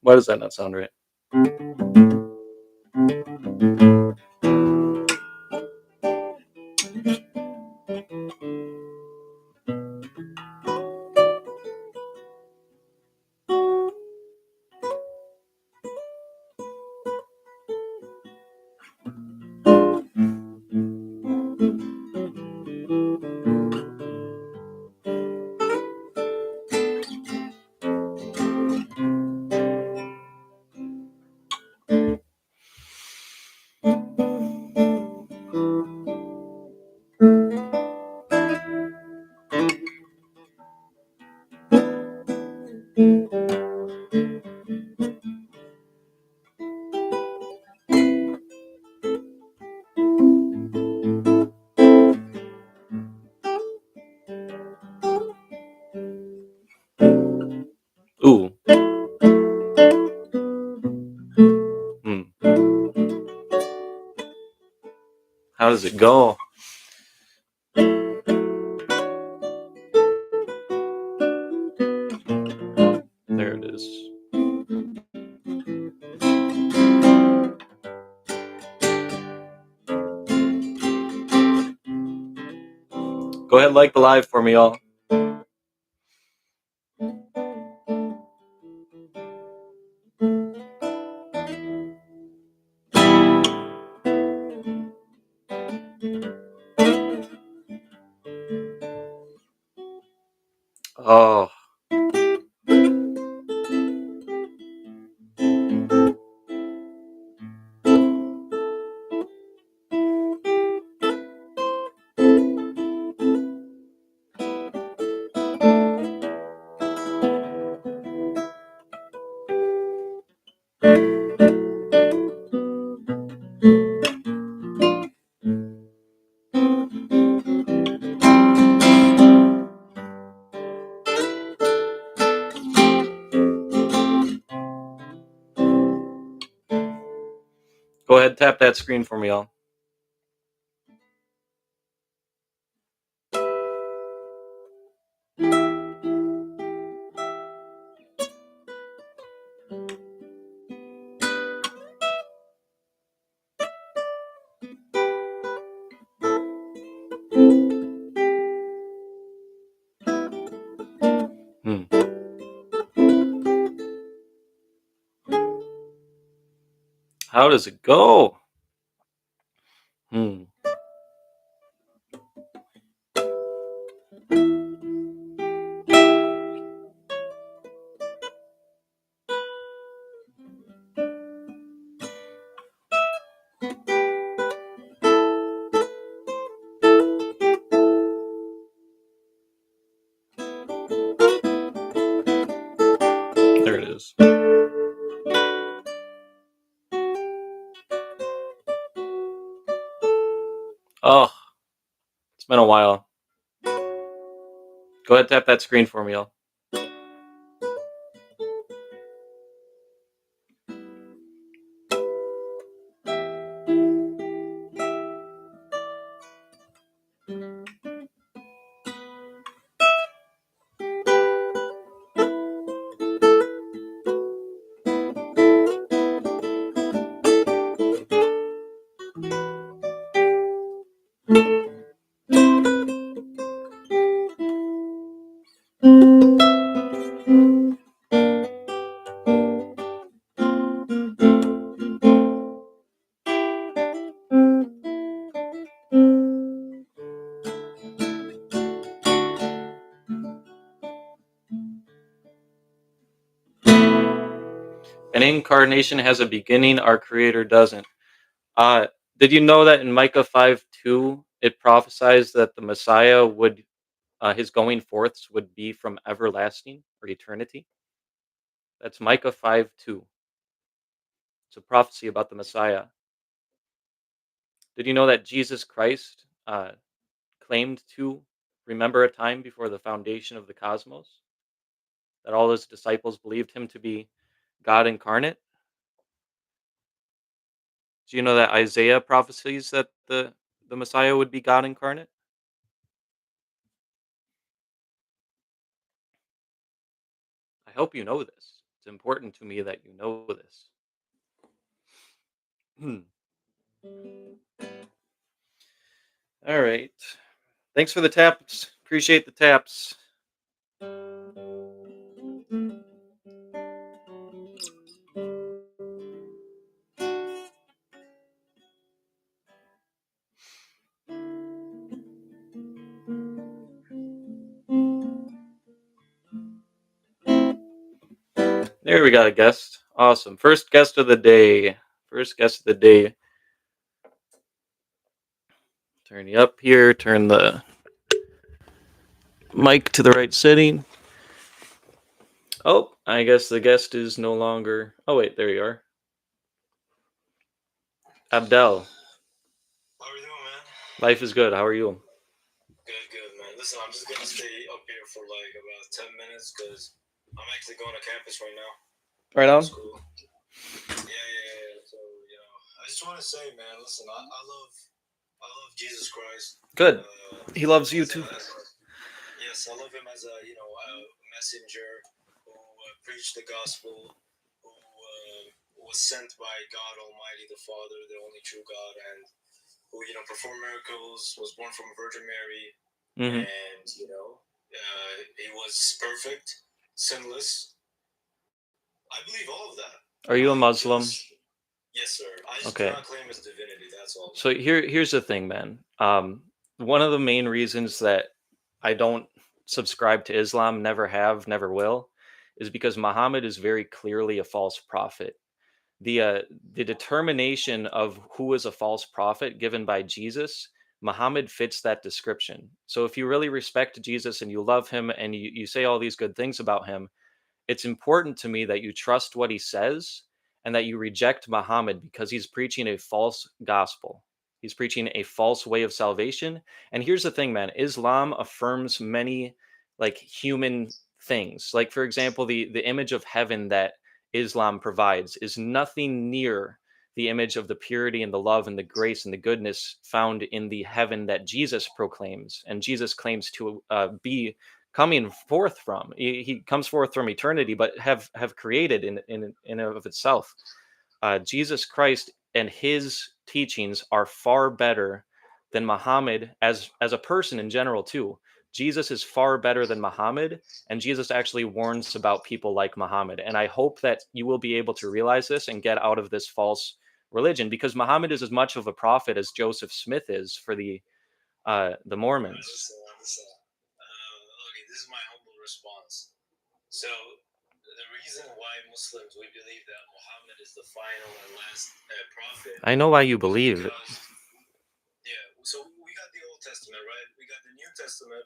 Why does that not sound right? Ooh. Hmm. How does it go? There it is. Go ahead, like the live for me, y'all. Oh, go ahead, tap that screen for me, y'all. Hmm. How does it go? Hmm. There it is. Oh, it's been a while. Go ahead, tap that screen for me, y'all. An incarnation has a beginning, our Creator doesn't. Uh, did you know that in Micah 5:2, it prophesies that the Messiah would, his going forths would be from everlasting or eternity? That's Micah 5:2. It's a prophecy about the Messiah. Did you know that Jesus Christ claimed to remember a time before the foundation of the cosmos? That all his disciples believed him to be God incarnate? Do you know that Isaiah prophesies that the Messiah would be God incarnate? I hope you know this. It's important to me that you know this. Hmm. All right. Thanks for the taps. Appreciate the taps. There we got a guest. Awesome. First guest of the day. First guest of the day. Turn you up here. Turn the mic to the right setting. Oh, I guess the guest is no longer. Oh, wait, there you are. Abdel. How are you doing, man? Life is good. How are you? Good, man. Listen, I'm just gonna stay up here for like about 10 minutes because I'm actually going to campus right now. Right on. School. Yeah. So, I just want to say, man, listen, I love Jesus Christ. Good. He loves you too. Yes, I love him as a messenger who preached the gospel, who was sent by God Almighty, the Father, the only true God, and who performed miracles, was born from Virgin Mary, and he was perfect, sinless. I believe all of that. Are you a Muslim? Yes, sir. I just do not claim his divinity. That's all. So here's the thing, man. One of the main reasons that I don't subscribe to Islam, never have, never will, is because Muhammad is very clearly a false prophet. The determination of who is a false prophet given by Jesus, Muhammad fits that description. So if you really respect Jesus and you love him and you say all these good things about him, it's important to me that you trust what he says and that you reject Muhammad because he's preaching a false gospel. He's preaching a false way of salvation. And here's the thing, man, Islam affirms many like human things. Like for example, the image of heaven that Islam provides is nothing near the image of the purity and the love and the grace and the goodness found in the heaven that Jesus proclaims and Jesus claims to be coming forth from. He comes forth from eternity, but have created in and of itself. Jesus Christ and his teachings are far better than Muhammad as a person in general too. Jesus is far better than Muhammad, and Jesus actually warns about people like Muhammad. And I hope that you will be able to realize this and get out of this false religion, because Muhammad is as much of a prophet as Joseph Smith is for the Mormons. Listen. Okay, this is my humble response. So, the reason why Muslims, we believe that Muhammad is the final and last prophet. I know why you believe it. Yeah, so we got the Old Testament, right? We got the New Testament.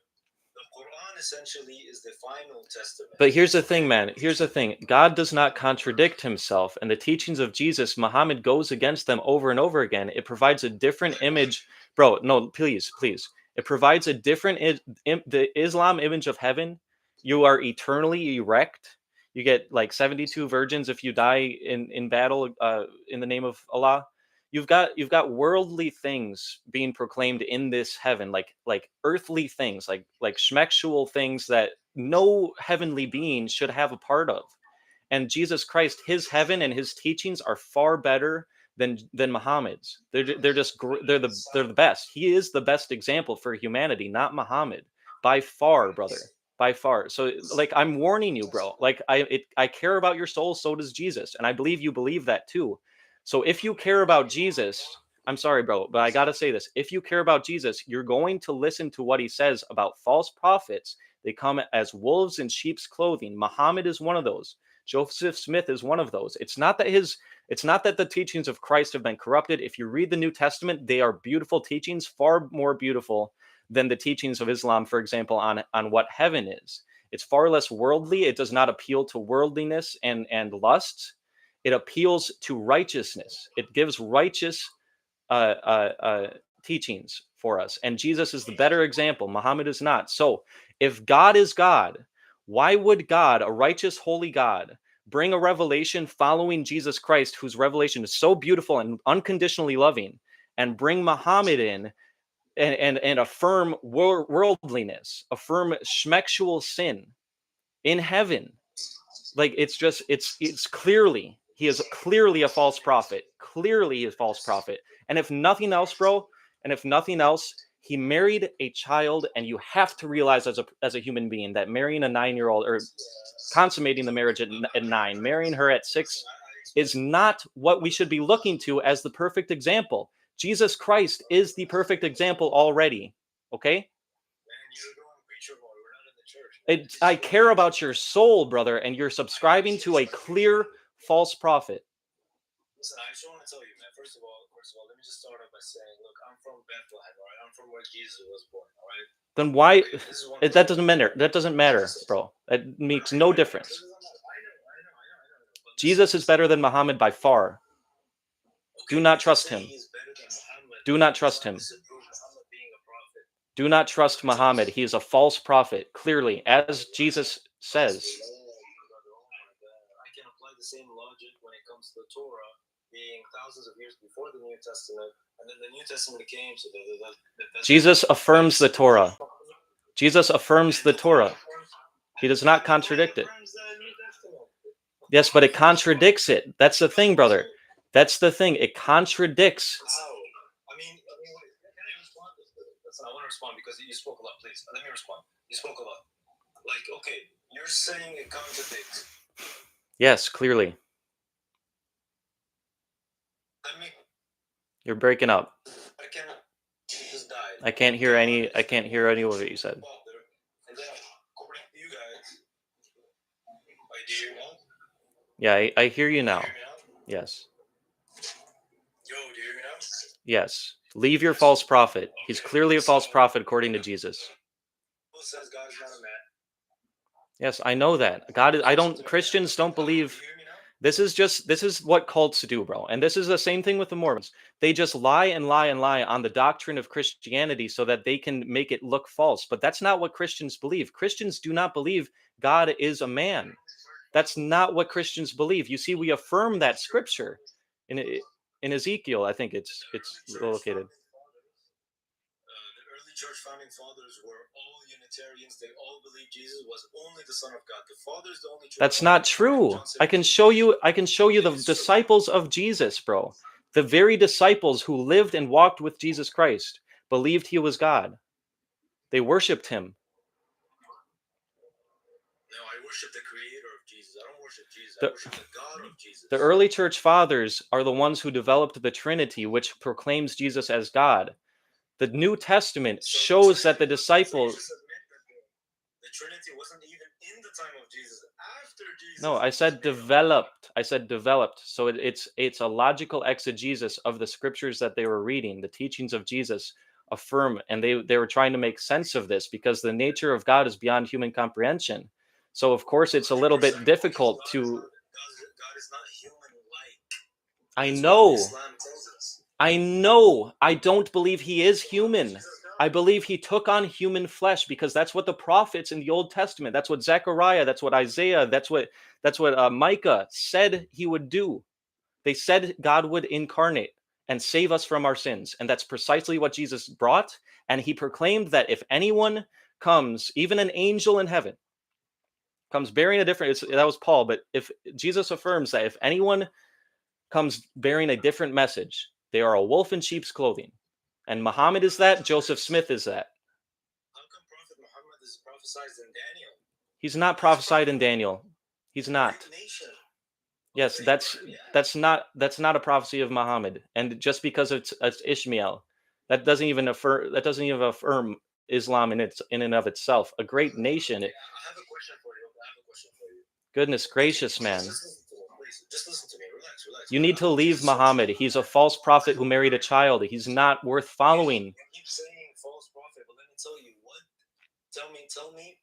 The Quran essentially is the final testament. But here's the thing, man. Here's the thing. God does not contradict himself, and the teachings of Jesus, Muhammad goes against them over and over again. It provides a different image. Bro, no, please. It provides a different the Islam image of heaven. You are eternally erect. You get like 72 virgins if you die in battle in the name of Allah. You've got worldly things being proclaimed in this heaven, like earthly things, like schmexual things that no heavenly being should have a part of. And Jesus Christ, his heaven and his teachings are far better than Muhammad's. They're the best. He is the best example for humanity, not Muhammad, by far, brother, by far. So like I'm warning you, bro. Like I care about your soul, so does Jesus, and I believe you believe that too. So if you care about Jesus, I'm sorry, bro, but I got to say this. If you care about Jesus, you're going to listen to what he says about false prophets. They come as wolves in sheep's clothing. Muhammad is one of those. Joseph Smith is one of those. It's not that the teachings of Christ have been corrupted. If you read the New Testament, they are beautiful teachings, far more beautiful than the teachings of Islam, for example, on what heaven is. It's far less worldly. It does not appeal to worldliness and lust. It appeals to righteousness. It gives righteous teachings for us. And Jesus is the better example. Muhammad is not. So if God is God, why would God, a righteous, holy God, bring a revelation following Jesus Christ, whose revelation is so beautiful and unconditionally loving, and bring Muhammad in and affirm worldliness, affirm schmexual sin in heaven? Like it's clearly he is clearly a false prophet. Clearly he is a false prophet. And if nothing else, bro, and if nothing else, he married a child, and you have to realize as a human being that marrying a 9-year-old or consummating the marriage at 9, marrying her at 6 is not what we should be looking to as the perfect example. Jesus Christ is the perfect example already. Okay? I care about your soul, brother, and you're subscribing to a clear false prophet. Listen, I just want to tell you, man. First of all, let me just start off by saying, look, I'm from Bethlehem, all right? I'm from where Jesus was born, all right? Then why? Okay, That doesn't matter. That doesn't matter, bro. That makes no difference. I know. Jesus is better than Muhammad by far. Do not trust him. Do not trust him. Do not trust Muhammad. He is a false prophet, clearly, as Jesus says. I can apply the same logic when it comes to the Torah being thousands of years before the New Testament, and then the New Testament came. So Jesus affirms the Torah. Jesus affirms the Torah. He does not contradict it. Yes, but it contradicts it. That's the thing, brother. That's the thing. It contradicts. I mean, wait, can I respond? Listen, I want to respond because you spoke a lot. Please, let me respond. You spoke a lot. Like, okay, you're saying it contradicts. Yes, clearly. You're breaking up. I can't hear any of it you said. Yeah, I hear you now. Yes. Yo, do you hear me now? Yes. Leave your false prophet. He's clearly a false prophet according to Jesus. Who says God is not a man? Yes, I know that. Christians don't believe. This is what cults do, bro. And this is the same thing with the Mormons. They just lie and lie and lie on the doctrine of Christianity so that they can make it look false. But that's not what Christians believe. Christians do not believe God is a man. That's not what Christians believe. You see, we affirm that scripture in Ezekiel. I think it's located. The early church founding fathers were all Unitarians. They all believed Jesus was only the Son of God. The Father is the only true. That's not true. I can show you the disciples of Jesus, bro. The very disciples who lived and walked with Jesus Christ believed he was God. They worshipped him. No, I worship the creator of Jesus. I don't worship Jesus. I worship the God of Jesus. The early church fathers are the ones who developed the Trinity, which proclaims Jesus as God. The New Testament shows that the disciples... The Trinity wasn't even in the time of Jesus. After Jesus... No, I said developed. I said developed. So it's a logical exegesis of the scriptures that they were reading. The teachings of Jesus affirm, and they were trying to make sense of this because the nature of God is beyond human comprehension. So, of course, it's a little bit difficult to... God is not human-like. I know. I know. I don't believe he is human. I believe he took on human flesh because that's what the prophets in the Old Testament, that's what Zechariah, that's what Isaiah, that's what Micah said he would do. They said God would incarnate and save us from our sins. And that's precisely what Jesus brought. And he proclaimed that if anyone comes, even an angel in heaven, comes bearing a different, that was Paul, but if Jesus affirms that if anyone comes bearing a different message, they are a wolf in sheep's clothing. And Muhammad is that, Joseph Smith is that. How come Prophet Muhammad is prophesied in Daniel? He's not prophesied in Daniel. He's not. Yes, that's not a prophecy of Muhammad. And just because it's Ishmael, that doesn't even affirm Islam in and of itself. A great nation. I have a question for you. Goodness gracious, man. Just listen to me. Relax. You need to leave Muhammad. He's a false prophet who married a child. He's not worth following. You keep saying false prophet, but let me tell you what. Tell me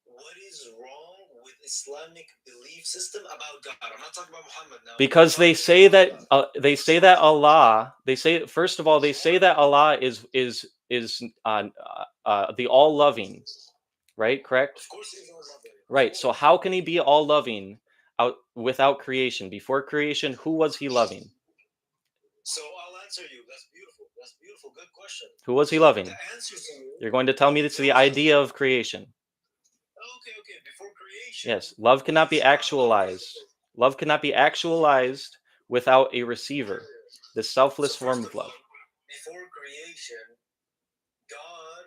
what is wrong with Islamic belief system about God? I'm not talking about Muhammad now. Because they say that Allah. First of all, they say that Allah is the all-loving, right? Correct. Of course, he's all-loving. Right. So how can he be all-loving without creation? Before creation, who was he loving? So I'll answer you. That's beautiful. Good question. Who was he loving? The answer to you. You're going to tell me it's the idea of creation. Okay. Before creation. creation. Yes, love cannot be It's not love actualized. first. Love cannot be actualized without a receiver. The selfless So form first of of all, love. before creation, God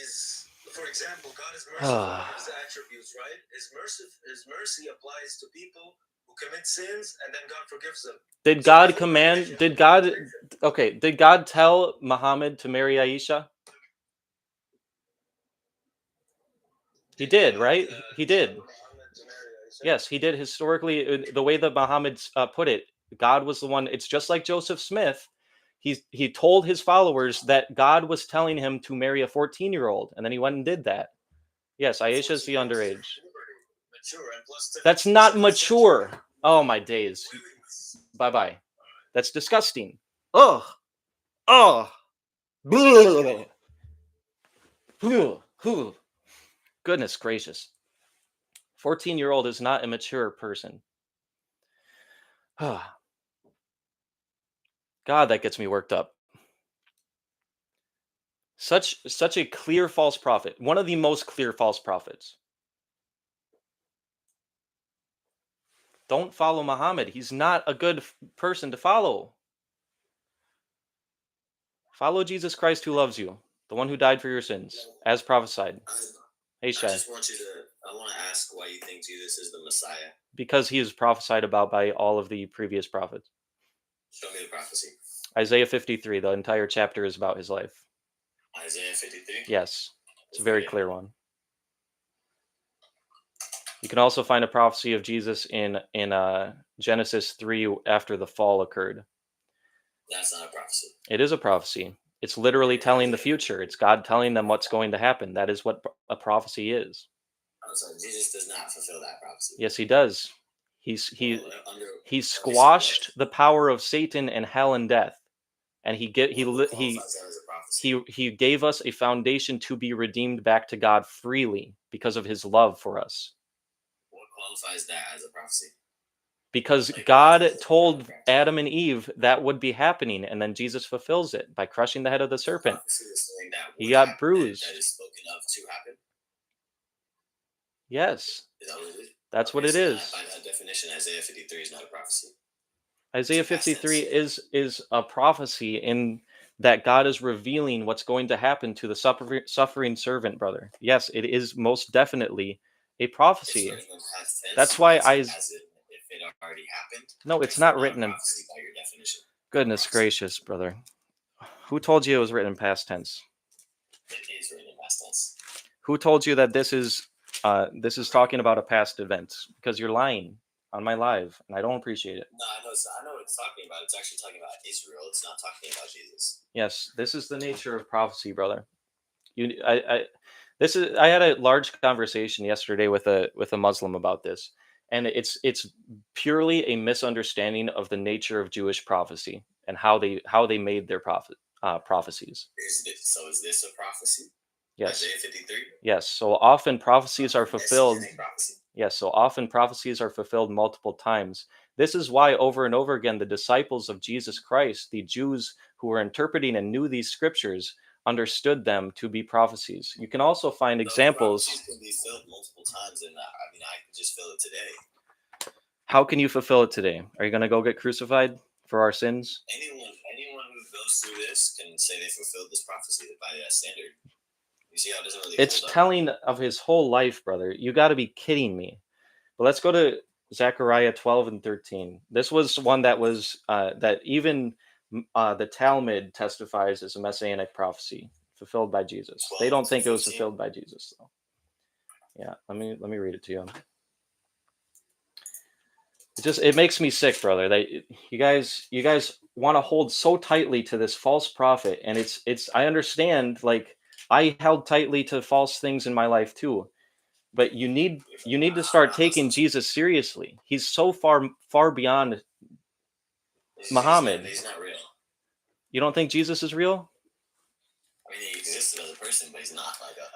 is, for example, God is merciful in his attributes, right? His mercy applies to people who commit sins, and then God forgives them. Did So God before command? creation, Did before God? creation, Okay. Did God tell Muhammad to marry Aisha? He did, God right? He tell did. Muhammad to marry Aisha? Yes, he did. Historically, the way that Muhammad put it, God was the one. It's just like Joseph Smith. He told his followers that God was telling him to marry a 14-year-old, and then he went and did that. Yes, Aisha is the 14 years underage. mature, and plus That's not 17th century. mature. Oh my days. Bye bye. That's disgusting. Ugh. Ugh. Blah. Goodness gracious. 14-year-old is not a mature person. God, that gets me worked up. Such a clear false prophet. One of the most clear false prophets. Don't follow Muhammad. He's not a good person to follow. Follow Jesus Christ who loves you, the one who died for your sins, as prophesied. Hey, I Shai. just want you to, I want to ask why you think Jesus is the Messiah. Because he is prophesied about by all of the previous prophets. Show me the prophecy. Isaiah 53, the entire chapter is about his life. Isaiah 53? Yes, it's a very clear one. You can also find a prophecy of Jesus in Genesis 3 after the fall occurred. That's not a prophecy. It is a prophecy. It's literally telling the future. It's God telling them what's going to happen. That is what a prophecy is. Oh, so Jesus does not fulfill that prophecy. Yes, he does. He He squashed the power of Satan and hell and death, and he gave us a foundation to be redeemed back to God freely because of his love for us. What qualifies that as a prophecy? Because God told Adam and Eve that would be happening, and then Jesus fulfills it by crushing the head of the serpent. He got bruised. That is spoken of to happen? Yes. Is that what it is? That's what it is. By that definition, Isaiah 53 is not a prophecy. Isaiah 53 is a prophecy in that God is revealing what's going to happen to the suffering servant, brother. Yes, it is most definitely a prophecy. That's why if it already happened. No, it's not written in prophecy by your definition. Goodness gracious, brother. Who told you it was written in past tense? It is written in past tense. Who told you that this is talking about a past event? Because you're lying on my live, and I don't appreciate it. No, I know what it's talking about. It's actually talking about Israel. It's not talking about Jesus. Yes, this is the nature of prophecy, brother. I had a large conversation yesterday with a Muslim about this, and it's purely a misunderstanding of the nature of Jewish prophecy and how they made their prophecies. Is this a prophecy? Yes. Isaiah 53? Yes. So often prophecies are fulfilled. Yes. So often prophecies are fulfilled multiple times. This is why over and over again the disciples of Jesus Christ, the Jews who were interpreting and knew these scriptures, understood them to be prophecies. You can also find examples. Prophecies can be filled multiple times, and I can just fill it today. How can you fulfill it today? Are you going to go get crucified for our sins? Anyone who goes through this can say they fulfilled this prophecy by that standard. You see how it doesn't really. It's telling of his whole life, brother. You got to be kidding me. But let's go to Zechariah 12 and 13. This was one that was that even the Talmud testifies as a messianic prophecy fulfilled by Jesus. They don't think it was fulfilled by Jesus, though. Yeah, let me read it to you. It makes me sick, brother. That you guys want to hold so tightly to this false prophet, and it's I understand. Like I held tightly to false things in my life too, but you need to start taking Jesus seriously. He's so far beyond Muhammad. He's not real. You don't think Jesus is real? I mean, he existed as a person, but he's not like a.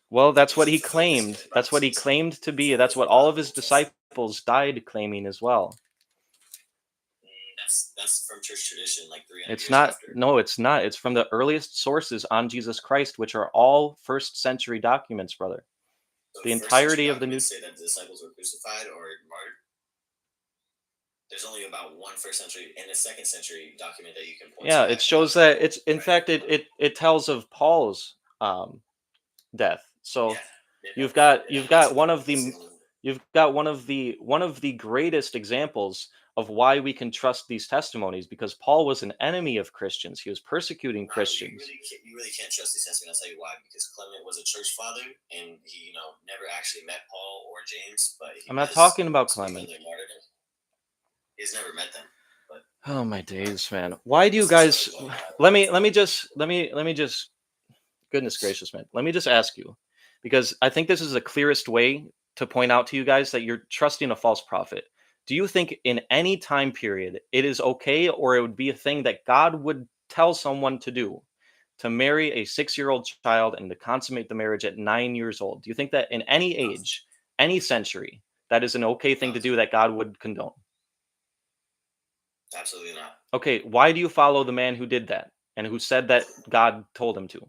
Well, that's what he claimed. That's what he claimed to be. That's what all of his disciples died claiming as well. That's from church tradition, like 300 It's years not. After. No, it's not. It's from the earliest sources on Jesus Christ, which are all first century documents, brother. So The first century entirety of the New. documents say that the disciples were crucified or martyred. There's only about one first century and a second century document that you can point to Yeah, it that shows has that Paul it's in writing fact about it. it tells of Paul's death. So Yeah, it you've does. got It you've has got it. one of It's the in, you've got one of the greatest examples of why we can trust these testimonies, because Paul was an enemy of Christians. He was persecuting no, Christians. you really can't trust these testaments. I'll tell you why. Because Clement was a church father, and he never actually met Paul or James, but he I'm not does talking about speak on Clement. their martyrdom. He's never met them, but Oh my days, man. Why do you let's just let guys it go. let me just goodness gracious, man. Let me just ask you, because I think this is the clearest way to point out to you guys that you're trusting a false prophet. Do you think in any time period it is okay, or it would be a thing that God would tell someone to do, to marry a 6-year-old child and to consummate the marriage at 9 years old? Do you think that in any No, age, any century, that is an okay thing no, to do that God would condone? absolutely not. Okay, why do you follow the man who did that and who said that God told him to?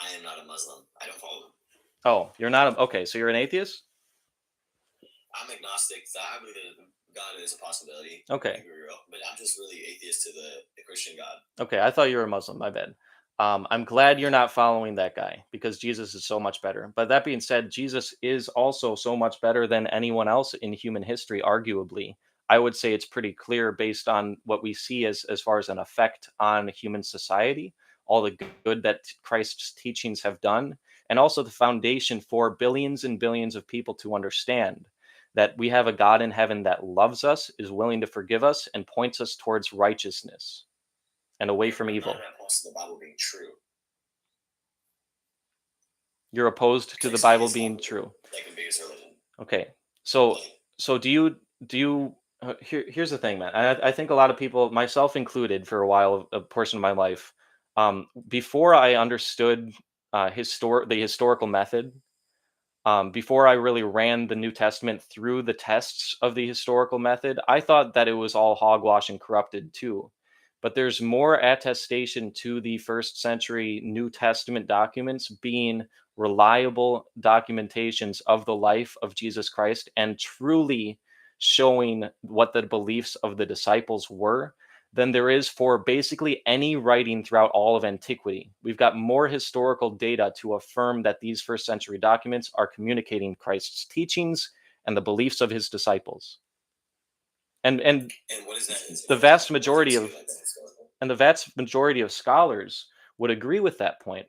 I am not a Muslim. I don't follow them. Oh, you're not okay, so you're an atheist? I'm agnostic. So I believe that God is a possibility. Okay. But I'm just really atheist to the Christian God. Okay, I thought you were a Muslim. My bad. I'm glad you're not following that guy, because Jesus is so much better. But that being said, Jesus is also so much better than anyone else in human history, arguably. I would say it's pretty clear based on what we see as far as an effect on human society, all the good that Christ's teachings have done, and also the foundation for billions and billions of people to understand that we have a God in heaven that loves us, is willing to forgive us, and points us towards righteousness and away Yeah, from but I'm not evil. opposed to the Bible being true. You're opposed to the Like Bible Islam, being true. like a biggest religion. Okay. So Like, so do you here's the thing, man. I think a lot of people, myself included, for a while, a portion of my life, before I understood the historical method, before I really ran the New Testament through the tests of the historical method, I thought that it was all hogwash and corrupted too. But there's more attestation to the first century New Testament documents being reliable documentations of the life of Jesus Christ and truly showing what the beliefs of the disciples were than there is for basically any writing throughout all of antiquity. We've got more historical data to affirm that these first century documents are communicating Christ's teachings and the beliefs of his disciples. And and what is that the historical? vast What majority makes you of like that historical? and the vast majority of scholars would agree with that point.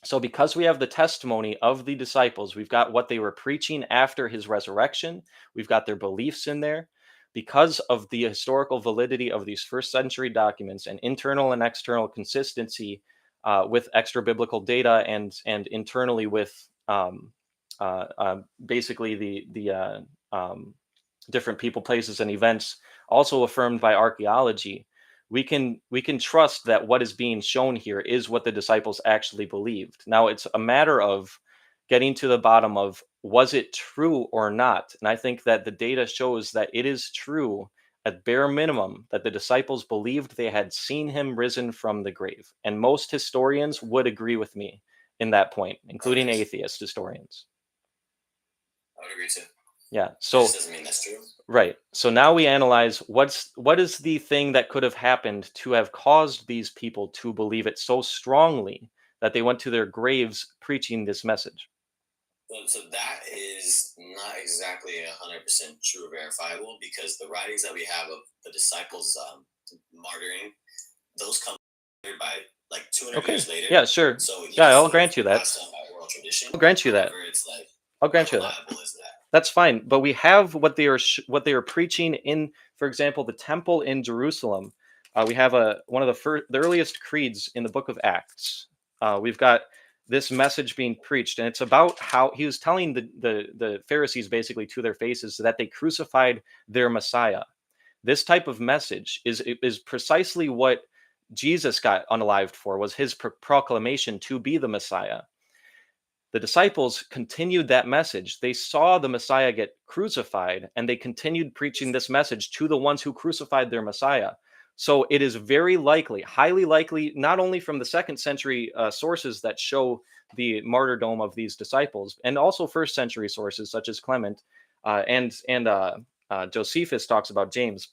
So, because we have the testimony of the disciples, we've got what they were preaching after his resurrection, we've got their beliefs in there. Because of the historical validity of these first century documents and internal and external consistency with extra biblical data, and internally with basically the different people, places, and events, also affirmed by archaeology, we can trust that what is being shown here is what the disciples actually believed. Now it's a matter of getting to the bottom of, was it true or not? And I think that the data shows that it is true, at bare minimum, that the disciples believed they had seen him risen from the grave. And most historians would agree with me in that point, I would including agree. atheist historians. I would agree too. Yeah. That just So doesn't mean that's true. right. So now we analyze what is the thing that could have happened to have caused these people to believe it so strongly that they went to their graves preaching this message. So that is not exactly 100% true or verifiable because the writings that we have of the disciples martyring, those come by like 200 Okay. years later. Yeah, sure. So Yeah, yes, I'll they've grant you been that. passed on by oral tradition. I'll grant you that. However, it's like, I'll how grant you that. reliable is that? That's fine, but we have what they are preaching in, for example, the temple in Jerusalem. We have one of the earliest creeds in the book of Acts. We've got this message being preached, and it's about how he was telling the Pharisees basically to their faces that they crucified their Messiah. This type of message is precisely what Jesus got unalived for, was his proclamation to be the Messiah. The disciples continued that message. They saw the Messiah get crucified, and they continued preaching this message to the ones who crucified their Messiah. So it is very likely, highly likely, not only from the second century sources that show the martyrdom of these disciples, and also first century sources such as Clement and Josephus talks about James.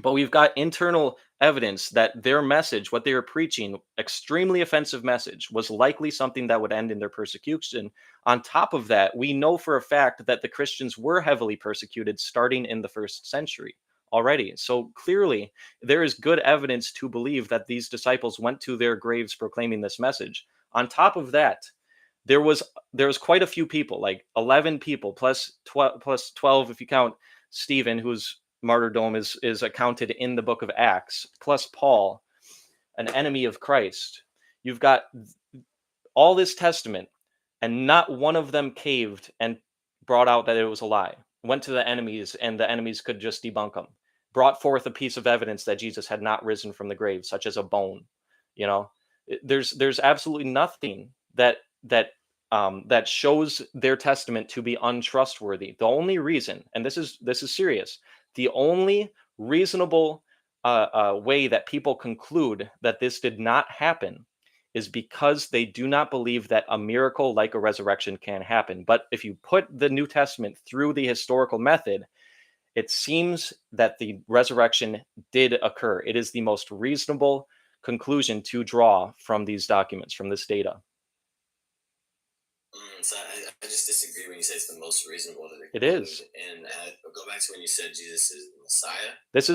But we've got internal evidence that their message, what they were preaching, extremely offensive message, was likely something that would end in their persecution. On top of that, we know for a fact that the Christians were heavily persecuted starting in the first century already. So clearly, there is good evidence to believe that these disciples went to their graves proclaiming this message. On top of that, there was quite a few people, like 11 people plus 12 if you count Stephen, whose martyrdom is accounted in the book of Acts, plus Paul, an enemy of Christ. You've got all this testament, and not one of them caved and brought out that it was a lie. Went to the enemies, and the enemies could just debunk them. Brought forth a piece of evidence that Jesus had not risen from the grave, such as a bone. You know, there's absolutely nothing that shows their testament to be untrustworthy. The only reason, and this is serious, the only reasonable way that people conclude that this did not happen is because they do not believe that a miracle like a resurrection can happen. But if you put the New Testament through the historical method, it seems that the resurrection did occur. It is the most reasonable conclusion to draw from these documents, from this data. So I just disagree when you say it's the most reasonable to It is. And go back to when you said Jesus is the Messiah. This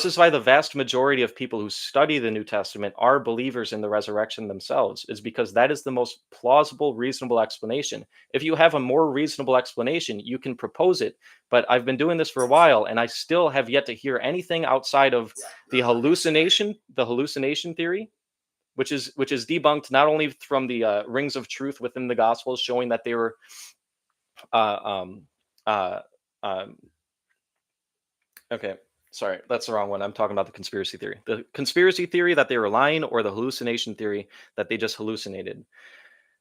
is why the vast majority of people who study the New Testament are believers in the resurrection themselves, is because that is the most plausible, reasonable explanation. If you have a more reasonable explanation, you can propose it. But I've been doing this for a while, and I still have yet to hear anything outside of the hallucination theory, which is debunked not only from the rings of truth within the Gospels, showing that they were okay, sorry, that's the wrong one. I'm talking about the conspiracy theory. The conspiracy theory that they were lying, or the hallucination theory that they just hallucinated.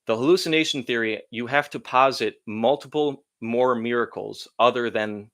The hallucination theory, you have to posit multiple more miracles other than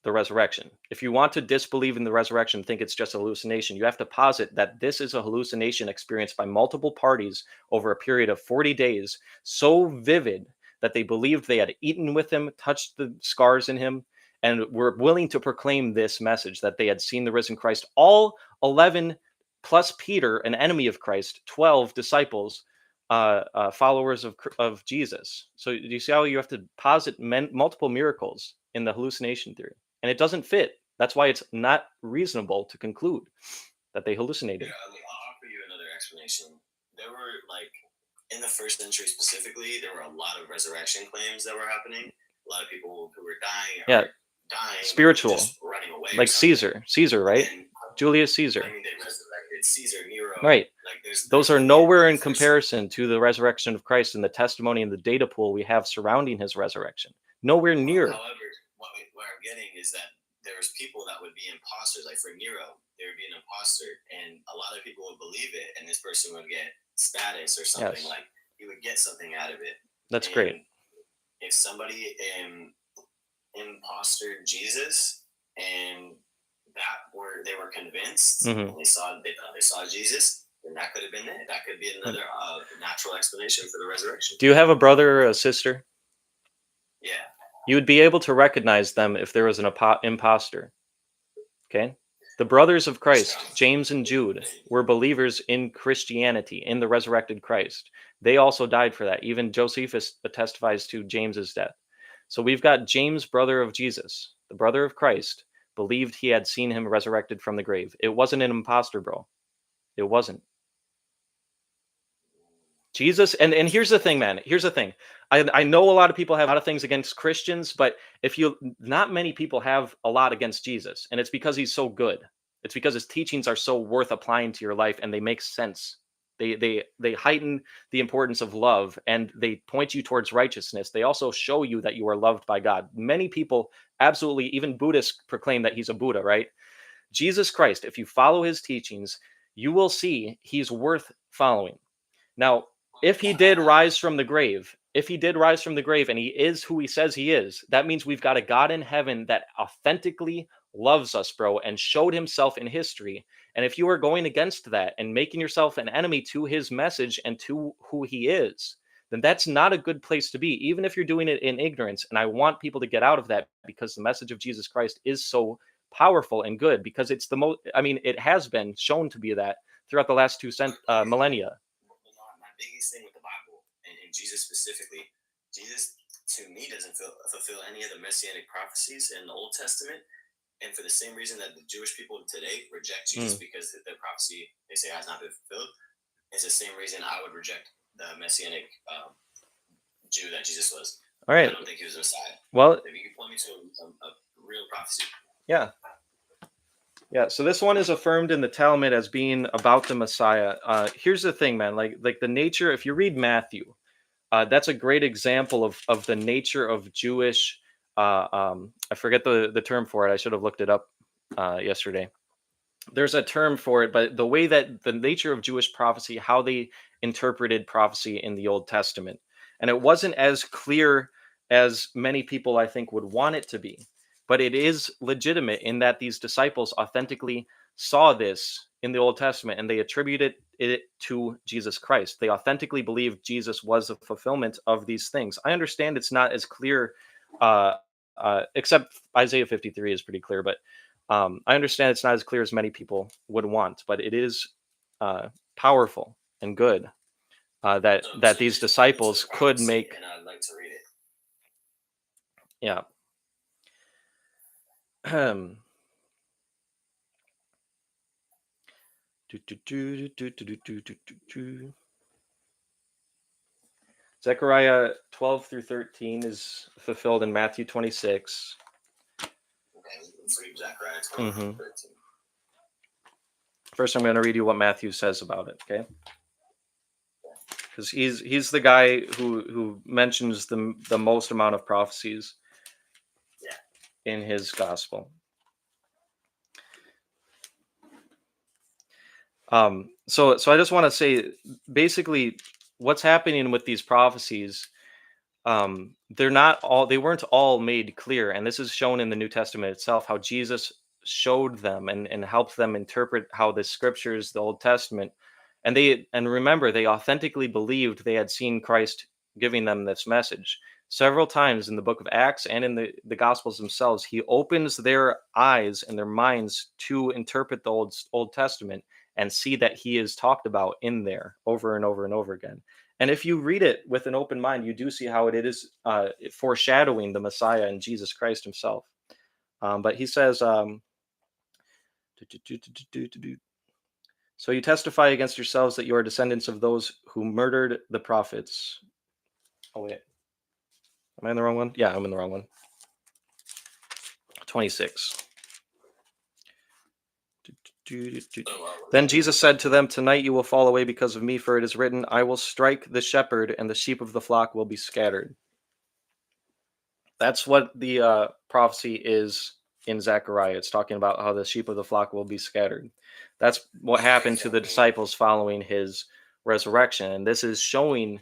the resurrection. If you want to disbelieve in the resurrection, think it's just a hallucination, you have to posit that this is a hallucination experienced by multiple parties over a period of 40 days, so vivid that they believed they had eaten with him, touched the scars in him, and were willing to proclaim this message that they had seen the risen Christ. All 11 plus Peter, an enemy of Christ, 12 disciples, followers of Jesus. So do you see how you have to posit multiple miracles in the hallucination theory? And it doesn't fit. That's why it's not reasonable to conclude that they hallucinated. Yeah, I'll offer you another explanation. There were, like, in the first century specifically, there were a lot of resurrection claims that were happening. A lot of people who were dying. Yeah. Dying, spiritual, just running away, like Caesar, right? And, Julius Caesar. I mean, they resurrected Caesar, Nero. Right. Like, those are nowhere in comparison to the resurrection of Christ and the testimony and the data pool we have surrounding his resurrection. Nowhere near. However, what I'm getting is that there's people that would be imposters. Like for Nero, there would be an imposter, and a lot of people would believe it, and this person would get status or something. Yes. Like he would get something out of it. That's great. If somebody imposter Jesus, and they were convinced, and they thought they saw Jesus, then that could have been it. That could be another natural explanation for the resurrection. Do you have a brother or a sister? Yeah. You would be able to recognize them if there was an imposter. Okay? The brothers of Christ, James and Jude, were believers in Christianity, in the resurrected Christ. They also died for that. Even Josephus testifies to James's death. So we've got James, brother of Jesus, the brother of Christ, believed he had seen him resurrected from the grave. It wasn't an imposter, bro. It wasn't. Jesus, and here's the thing, man. Here's the thing. I know a lot of people have a lot of things against Christians, but not many people have a lot against Jesus, and it's because he's so good. It's because his teachings are so worth applying to your life, and they make sense. They heighten the importance of love, and they point you towards righteousness. They also show you that you are loved by God. Many people, absolutely, even Buddhists proclaim that he's a Buddha, right? Jesus Christ, if you follow his teachings, you will see he's worth following. Now, if he did rise from the grave, and he is who he says he is, that means we've got a God in heaven that authentically loves us, bro, and showed himself in history. And if you are going against that and making yourself an enemy to his message and to who he is, then that's not a good place to be, even if you're doing it in ignorance. And I want people to get out of that, because the message of Jesus Christ is so powerful and good, because it's the most, I mean, it has been shown to be that throughout the last millennia. My biggest thing with the Bible and Jesus specifically, Jesus to me doesn't fulfill any of the messianic prophecies in the Old Testament. And for the same reason that the Jewish people today reject Jesus because the prophecy they say has not been fulfilled, is the same reason I would reject the messianic Jew that Jesus was. All right. I don't think he was a Messiah. Well, if you can point me to a real prophecy. Yeah. Yeah, so this one is affirmed in the Talmud as being about the Messiah. Here's the thing, man. Like the nature. If you read Matthew, that's a great example of the nature of Jewish. I forget the term for it. I should have looked it up yesterday. There's a term for it, but the way that the nature of Jewish prophecy, how they interpreted prophecy in the Old Testament, and it wasn't as clear as many people I think would want it to be, but it is legitimate in that these disciples authentically saw this in the Old Testament and they attributed it to Jesus Christ. They authentically believed Jesus was the fulfillment of these things. I understand it's not as clear, except Isaiah 53 is pretty clear, but I understand it's not as clear as many people would want, but it is powerful and good that these disciples could make. And I'd like to read it. Yeah. Zechariah 12 through 13 is fulfilled in Matthew 26. Okay, let's read Zechariah 12 through 13. First, I'm going to read you what Matthew says about it, okay? Because he's the guy who mentions the most amount of prophecies in his gospel. So I just want to say, basically, what's happening with these prophecies, they weren't all made clear, and this is shown in the New Testament itself, how Jesus showed them and helped them interpret how the scriptures, the Old Testament, and remember, they authentically believed they had seen Christ giving them this message. Several times in the book of Acts and in the Gospels themselves, he opens their eyes and their minds to interpret the Old Testament and see that he is talked about in there over and over and over again. And if you read it with an open mind, you do see how it is foreshadowing the Messiah and Jesus Christ himself. But he says, so you testify against yourselves that you are descendants of those who murdered the prophets. Oh, wait. Am I in the wrong one? Yeah, I'm in the wrong one. 26. Then Jesus said to them, "Tonight you will fall away because of me, for it is written, I will strike the shepherd, and the sheep of the flock will be scattered." That's what the prophecy is in Zechariah. It's talking about how the sheep of the flock will be scattered. That's what happened to the disciples following his resurrection. And this is showing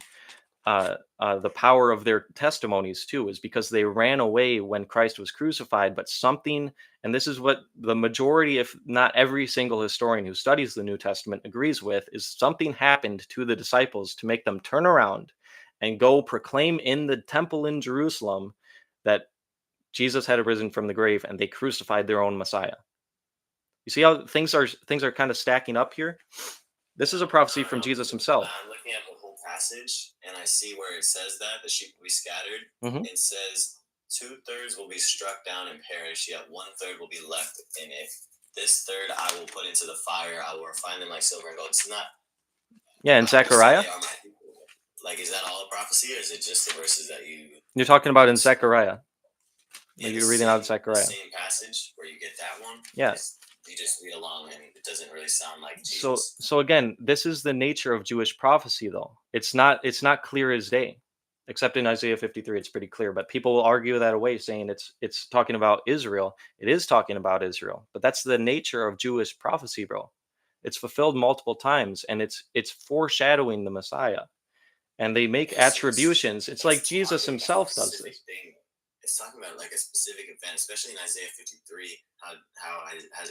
the power of their testimonies too, is because they ran away when Christ was crucified, but something, and this is what the majority, if not every single historian who studies the New Testament agrees with, is something happened to the disciples to make them turn around and go proclaim in the temple in Jerusalem that Jesus had arisen from the grave, and they crucified their own Messiah. You see how things are kind of stacking up here? This is a prophecy from Jesus himself. I'm looking at the whole passage, and I see where it says that the sheep will be scattered. It says 2/3 will be struck down and perish, yet 1/3 will be left in it. This third I will put into the fire. I will refine them like silver and gold. It's not. Yeah, in Zechariah. Like, is that all a prophecy, or is it just the verses that you're talking about in Zechariah? You're reading out of Zechariah. The same passage where you get that one. Yeah. You just read along, and it doesn't really sound like Jesus. So again, this is the nature of Jewish prophecy, though. It's not clear as day, except in Isaiah 53, it's pretty clear. But people will argue that away, saying it's talking about Israel. It is talking about Israel, but that's the nature of Jewish prophecy, bro. It's fulfilled multiple times, and it's foreshadowing the Messiah. And they make attributions. It's like Jesus himself does this. it's talking about like a specific event, especially in Isaiah 53, how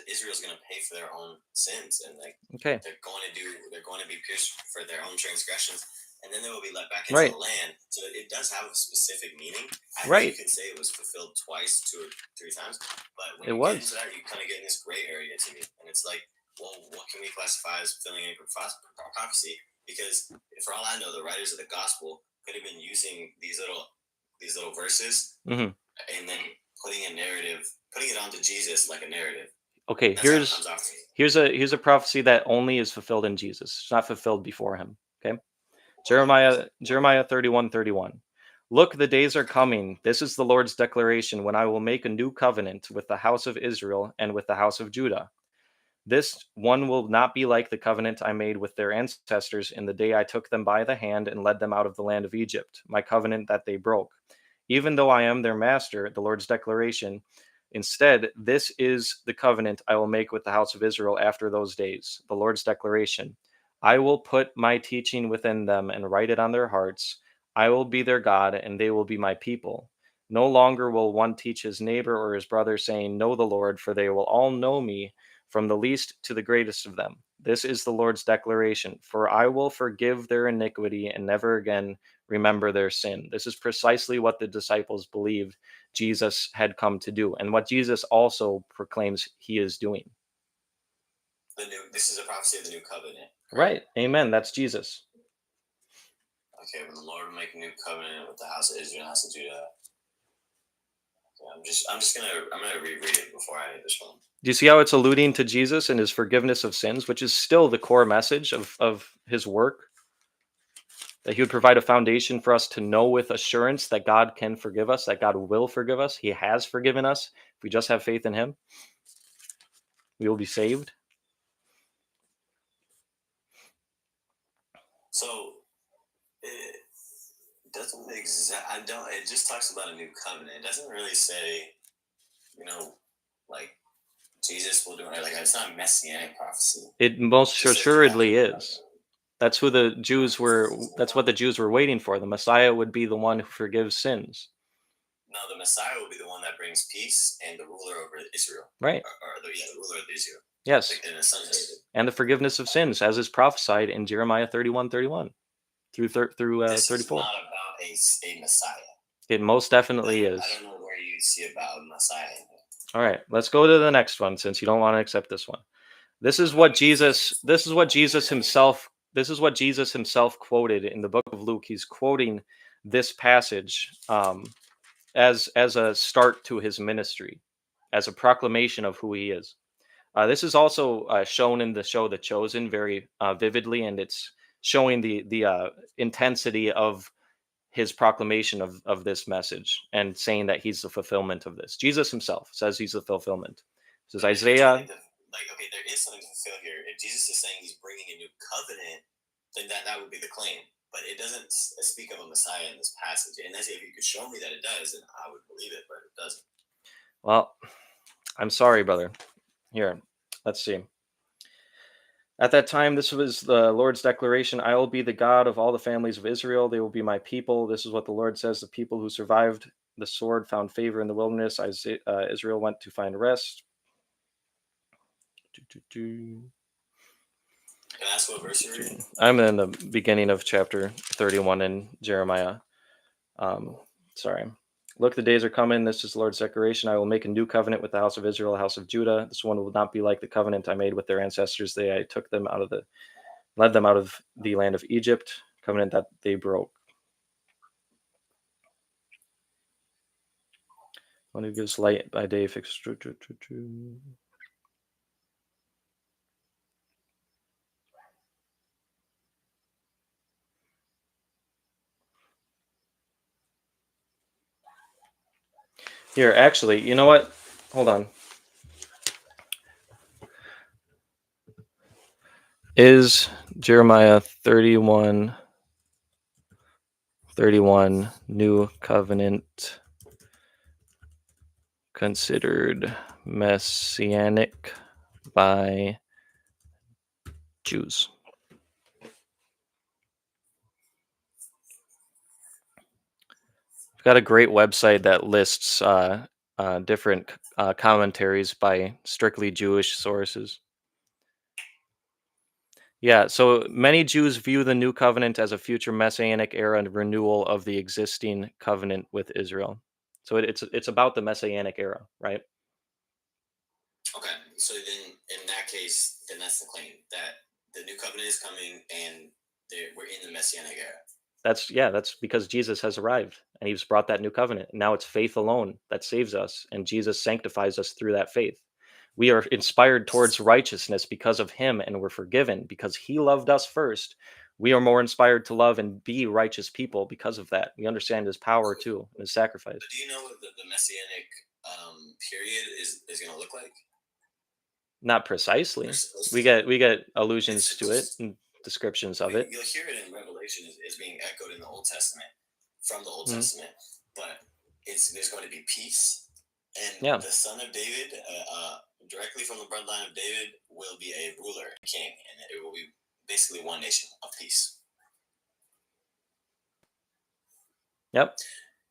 Israel's going to pay for their own sins, and like Okay. they're going to be pierced for their own transgressions, and then they will be let back into Right. the land. So it does have a specific meaning. I Right. think you can say it was fulfilled twice, 2 or 3 times, but when It you was. get into that, you kind of get in this gray area to me, and it's like, well, what can we classify as fulfilling any prophecy? Because for all I know, the writers of the gospel could have been using these little verses Mhm. and then putting it onto Jesus like a narrative. Okay, That's how it comes off to me. here's a prophecy that only is fulfilled in Jesus. It's not fulfilled before him. Okay? Jeremiah 31:31. Look, the days are coming. This is the Lord's declaration when I will make a new covenant with the house of Israel and with the house of Judah. This one will not be like the covenant I made with their ancestors in the day I took them by the hand and led them out of the land of Egypt, my covenant that they broke. Even though I am their master, the Lord's declaration. Instead, this is the covenant I will make with the house of Israel after those days, the Lord's declaration. I will put my teaching within them and write it on their hearts. I will be their God, and they will be my people. No longer will one teach his neighbor or his brother, saying, Know the Lord, for they will all know me, from the least to the greatest of them. This is the Lord's declaration, for I will forgive their iniquity and never again remember their sin. This is precisely what the disciples believed Jesus had come to do, and what Jesus also proclaims he is doing. This is a prophecy of the new covenant. Right. Amen. That's Jesus. Okay, when the Lord will make a new covenant with the house of Israel and the house of Judah. I'm gonna reread it before I respond. Do you see how it's alluding to Jesus and his forgiveness of sins, which is still the core message of his work? That he would provide a foundation for us to know with assurance that God can forgive us, that God will forgive us. He has forgiven us. If we just have faith in him, we will be saved. So it doesn't it just talks about a new covenant. It doesn't really say, like Jesus will do it. Like, it's not a messianic prophecy. It most assuredly is. That's what the Jews were waiting for. The Messiah would be the one who forgives sins. No, the Messiah will be the one that brings peace and the ruler over Israel. Right. The ruler of Israel. Yes. Like, and the son David. And the forgiveness of sins, as is prophesied in Jeremiah 31:31 through 34. This is not about a Messiah. It most definitely is. I don't know where you see about Messiah. All right, let's go to the next one since you don't want to accept this one. This is what Jesus himself quoted in the book of Luke. He's quoting this passage as a start to his ministry, as a proclamation of who he is. This is also shown in the show The Chosen very vividly, and it's showing the intensity of his proclamation of this message and saying that he's the fulfillment of this. Jesus himself says he's the fulfillment. Says Isaiah. Okay, there is something to fulfill here. If Jesus is saying he's bringing a new covenant, then that would be the claim. But it doesn't speak of a Messiah in this passage. And if you could show me that it does, then I would believe it, but it doesn't. Well, I'm sorry, brother. Here, let's see. At that time, this was the Lord's declaration. I will be the God of all the families of Israel. They will be my people. This is what the Lord says. The people who survived the sword found favor in the wilderness. Israel went to find rest. Can I ask what verse you're reading? I'm in the beginning of chapter 31 in Jeremiah. Sorry. Look, the days are coming. This is the Lord's declaration. I will make a new covenant with the house of Israel, the house of Judah. This one will not be like the covenant I made with their ancestors. I took them led them out of the land of Egypt, covenant that they broke. One who gives light by day fixed. Here, actually, you know what? Hold on. Is Jeremiah 31 new covenant considered messianic by Jews? Got a great website that lists different commentaries by strictly Jewish sources. Yeah, so many Jews view the new covenant as a future messianic era and renewal of the existing covenant with Israel. So it's about the messianic era, right? Okay, so then in that case, then that's the claim that the new covenant is coming and we're in the messianic era. That's because Jesus has arrived and he's brought that new covenant. Now it's faith alone that saves us, and Jesus sanctifies us through that faith. We are inspired towards righteousness because of him, and we're forgiven because he loved us first. We are more inspired to love and be righteous people because of that. We understand his power too, and his sacrifice. But do you know what the messianic period is going to look like? Not precisely. We get allusions to it It's and descriptions of it. you'll hear it in Revelation is being echoed in the Old Testament from the Old Mhm. Testament, but there's going to be peace, and Yeah. the son of David, directly from the bloodline of David, will be a ruler, king, and it will be basically one nation of peace. Yep.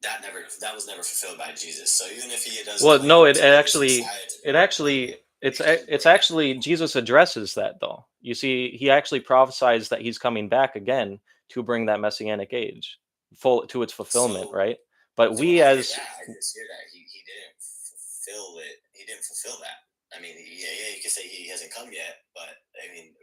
That was never fulfilled by Jesus. So even if he does, Well, no, to be this Messiah to it bring actually, he can't it's bring that. actually Jesus addresses that though. You see, he actually prophesies that he's coming back again to bring that messianic age full to its fulfillment, So right? But so when we I hear as that, I just hear that he didn't fulfill it. He didn't fulfill that. I mean, yeah, you could say he hasn't come yet, but I mean,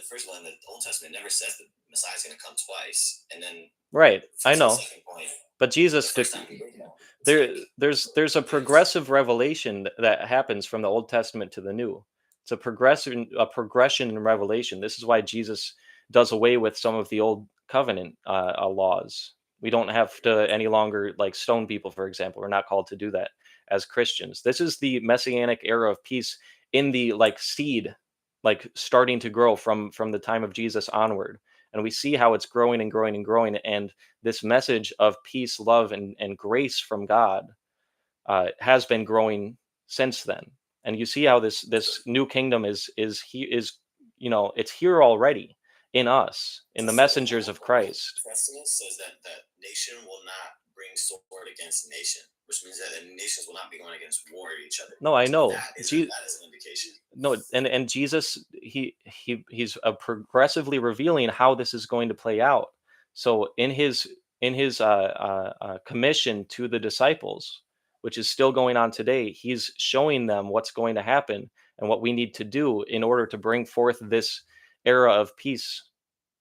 first of all, in the Old Testament, it never says the Messiah's going to come twice, and then right, I to the know. second point, But the Jesus first time he did come, it's there like there's a progressive revelation that happens from the Old Testament to the New. It's a progression in revelation. This is why Jesus does away with some of the old covenant laws. We don't have to any longer like stone people, for example. We're not called to do that as Christians. This is the messianic era of peace in the like seed, like starting to grow from the time of Jesus onward. And we see how it's growing and growing and growing. And this message of peace, love, and grace from God has been growing since then. And you see how this new kingdom is it's here already in us, in the so the messengers of Old Christ. Testament says that nation will not bring sword against nation, which means that the nations will not be going against war at each other. No, I know. That is an indication. No, and Jesus he's progressively revealing how this is going to play out. So in his commission to the disciples, which is still going on today, he's showing them what's going to happen and what we need to do in order to bring forth this era of peace.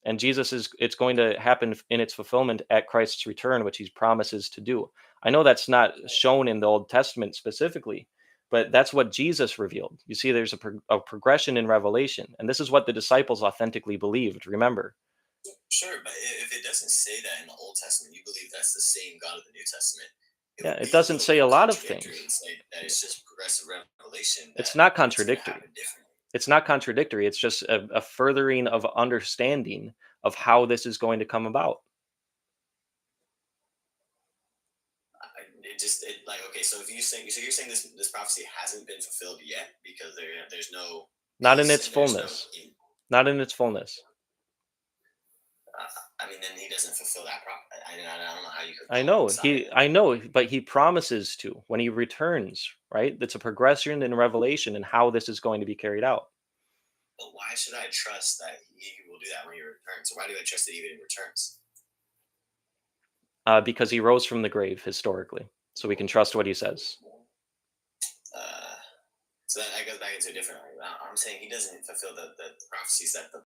And Jesus is it's going to happen in its fulfillment at Christ's return, which he promises to do. I know that's not shown in the Old Testament specifically, but that's what Jesus revealed. You see, there's a progression in revelation, and this is what the disciples authentically believed. Remember, Sure, but if it doesn't say that in the Old Testament, you believe that's the same God of the New Testament. It yeah, would it be a doesn't little say bit a lot of contradictory and things. say that it's just progressive revelation It's that not it's going to contradictory. happen differently. It's not contradictory. It's just a furthering of understanding of how this is going to come about. Like okay, so if you're saying this prophecy hasn't been fulfilled yet because there's no Not in peace its and there's no. fullness. Not in its fullness. I mean, then he doesn't fulfill that I don't know how you could I call him know Messiah. I know, but he promises to when he returns, right? It's a progression in revelation and how this is going to be carried out. But why should I trust that he will do that when he returns? Why do I trust that he even returns? Because he rose from the grave historically, so we can trust what he says. Uh, so that goes back into a different argument. I'm saying he doesn't fulfill the prophecies that the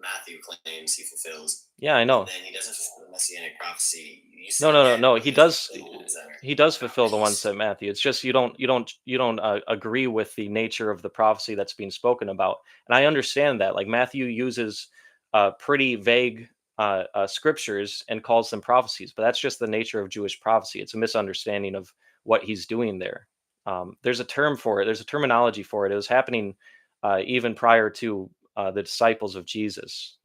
Matthew claims he fulfills. Yeah, I And know. then he doesn't fulfill the messianic prophecy. You No, said no, no, yet, no. but He he doesn't does. fulfill the ones that He does are about fulfill the ones peace. that Matthew. It's just you don't agree with the nature of the prophecy that's being spoken about, and I understand that. Like Matthew uses pretty vague scriptures and calls them prophecies, but that's just the nature of Jewish prophecy. It's a misunderstanding of what he's doing there. There's a term for it. There's a terminology for it. It was happening even prior to the disciples of Jesus.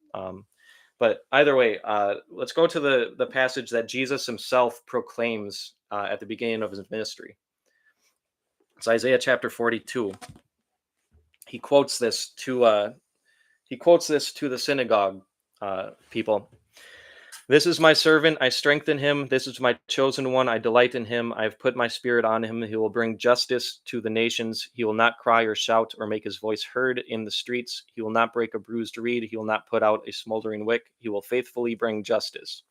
But either way, let's go to the passage that Jesus himself proclaims at the beginning of his ministry. It's Isaiah chapter 42. He quotes this to the synagogue people. This is my servant, I strengthen him. This is my chosen one, I delight in him. I have put my spirit on him. He will bring justice to the nations. He will not cry or shout or make his voice heard in the streets. He will not break a bruised reed. He will not put out a smoldering wick. He will faithfully bring justice.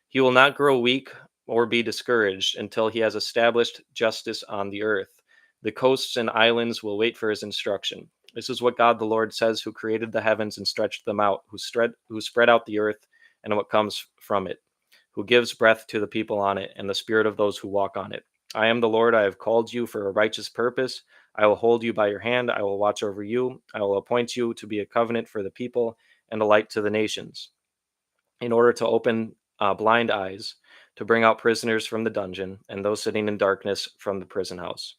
He will not grow weak or be discouraged until he has established justice on the earth. The coasts and islands will wait for his instruction. This is what God the Lord says, who created the heavens and stretched them out, who spread out the earth and what comes from it, who gives breath to the people on it and the spirit of those who walk on it. I am the Lord. I have called you for a righteous purpose. I will hold you by your hand. I will watch over you. I will appoint you to be a covenant for the people and a light to the nations, in order to open blind eyes, to bring out prisoners from the dungeon and those sitting in darkness from the prison house.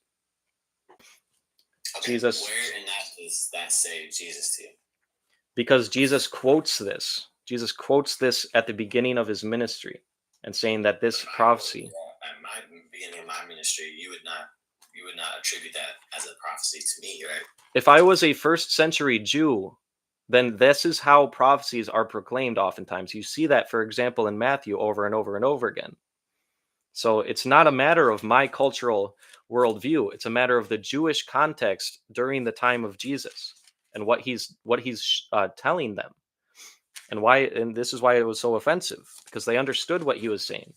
Okay, Jesus. Where in that does that say Jesus to you? Because Jesus quotes this. Jesus quotes this at the beginning of his ministry and saying that this prophecy. At my beginning of my ministry, you would not attribute that as a prophecy to me, right? If I was a first century Jew, then this is how prophecies are proclaimed oftentimes. You see that, for example, in Matthew over and over and over again. So it's not a matter of my cultural worldview. It's a matter of the Jewish context during the time of Jesus and what he's telling them. And this is why it was so offensive, because they understood what he was saying.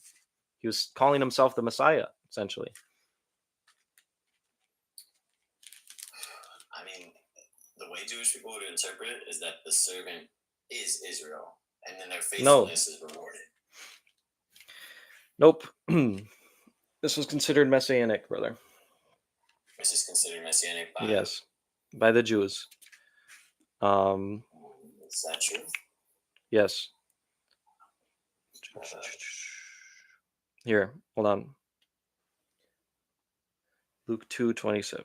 He was calling himself the Messiah, essentially. I mean, the way Jewish people would interpret it is that the servant is Israel, and then their faithfulness is rewarded. Nope. This was considered messianic, brother. This is considered messianic by... Yes, by the Jews. Is that true? Yes. Here, hold on. Luke 2:27.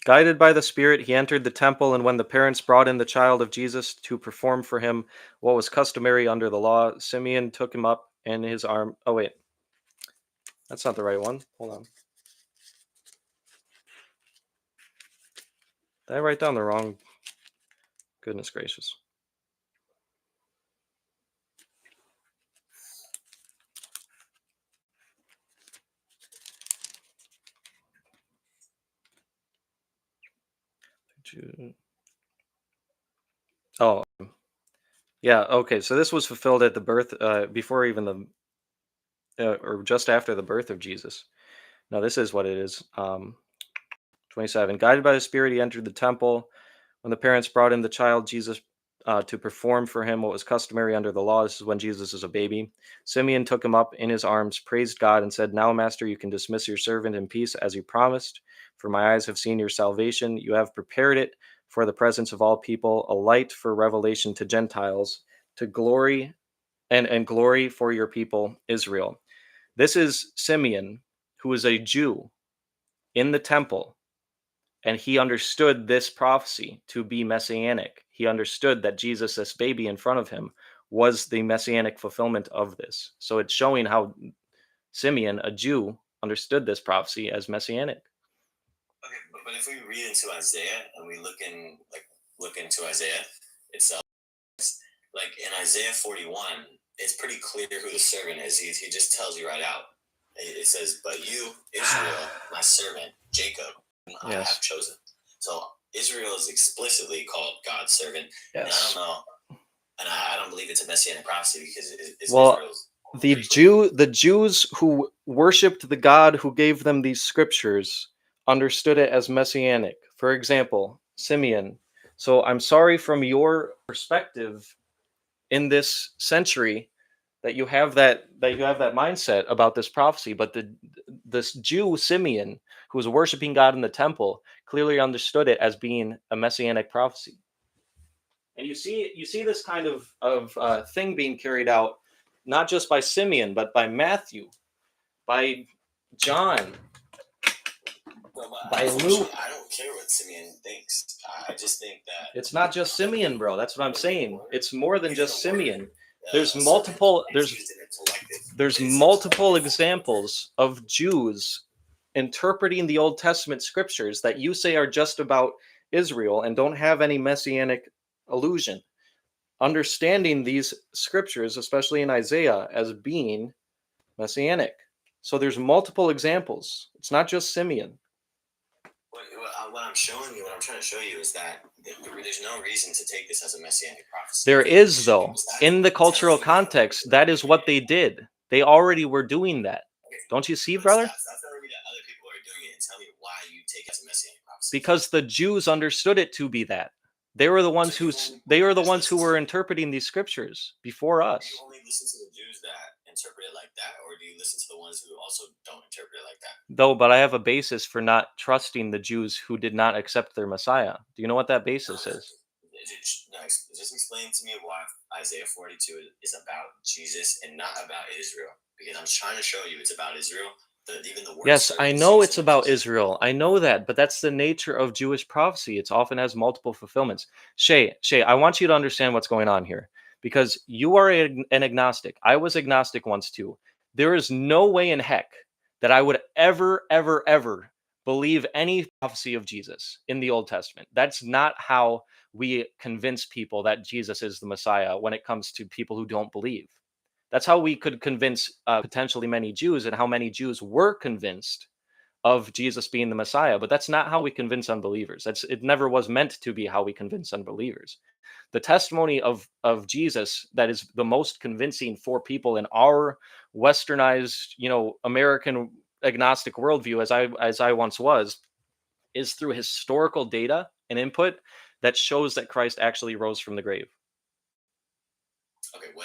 Guided by the Spirit, he entered the temple, and when the parents brought in the child of Jesus to perform for him what was customary under the law, Simeon took him up in his arm. Oh, wait. That's not the right one. Hold on. Did I write down the wrong? Goodness gracious. Oh, yeah. Okay. So this was fulfilled at the birth, before even or just after the birth of Jesus. No, this is what it is. 27. Guided by the Spirit, he entered the temple. When the parents brought in the child Jesus to perform for him what was customary under the law, this is when Jesus is a baby, Simeon took him up in his arms, praised God, and said, "Now, Master, you can dismiss your servant in peace as you promised. For my eyes have seen your salvation. You have prepared it for the presence of all people, a light for revelation to Gentiles, to glory and glory for your people, Israel." This is Simeon, who is a Jew in the temple, and he understood this prophecy to be messianic. He understood that Jesus, this baby in front of him, was the messianic fulfillment of this. So it's showing how Simeon, a Jew, understood this prophecy as messianic. Okay, but if we read into Isaiah and we look into Isaiah itself, like in Isaiah 41, it's pretty clear who the servant is. He just tells you right out. It says, "But you, Israel, my servant, Jacob, I have chosen." So Israel is explicitly called God's servant. Yes. And I don't know, and I don't believe it's a messianic prophecy because Israel's. The Jews who worshipped the God who gave them these scriptures understood it as messianic. For example, Simeon. So I'm sorry from your perspective in this century that you have that mindset about this prophecy, but this Jew Simeon, who was worshiping God in the temple, clearly understood it as being a messianic prophecy. And you see this kind of thing being carried out not just by Simeon, but by Matthew, by John, by Luke. I don't care what Simeon thinks. I just think that it's not just Simeon, bro. That's what I'm saying. It's more than just Simeon. There's multiple examples of Jews interpreting the Old Testament scriptures that you say are just about Israel and don't have any messianic allusion. understanding these scriptures, especially in Isaiah, as being messianic. So there's multiple examples. It's not just Simeon. What I'm showing you, what I'm trying to show you is that there's no reason to take this as a messianic prophecy. There is, though. In the cultural context, that is what they did. They already were doing that. Don't you see, brother? Stop telling me that other people are doing it and tell me why you take it as a messianic prophecy. Because the Jews understood it to be that. They were the ones who were interpreting these scriptures before us. Do you only listen to the Jews that interpret it like that, or do you listen to the ones who also don't interpret it like that? Though, but I have a basis for not trusting the Jews who did not accept their Messiah. Do you know what that basis is? Just explain to me why Isaiah 42 is about Jesus and not about Israel. Because I'm trying to show you it's about Israel. Even the word Yes, servant I know seems it's to about mention Israel. I know that, but that's the nature of Jewish prophecy. It often has multiple fulfillments. Shay, I want you to understand what's going on here, because you are an agnostic. I was agnostic once too. There is no way in heck that I would ever, ever, ever believe any prophecy of Jesus in the Old Testament. That's not how we convince people that Jesus is the Messiah when it comes to people who don't believe. That's how we could convince potentially many Jews, and how many Jews were convinced of Jesus being the Messiah. But that's not how we convince unbelievers. It never was meant to be how we convince unbelievers. The testimony of Jesus that is the most convincing for people in our westernized, American agnostic worldview, as I once was, is through historical data and input that shows that Christ actually rose from the grave. Okay, we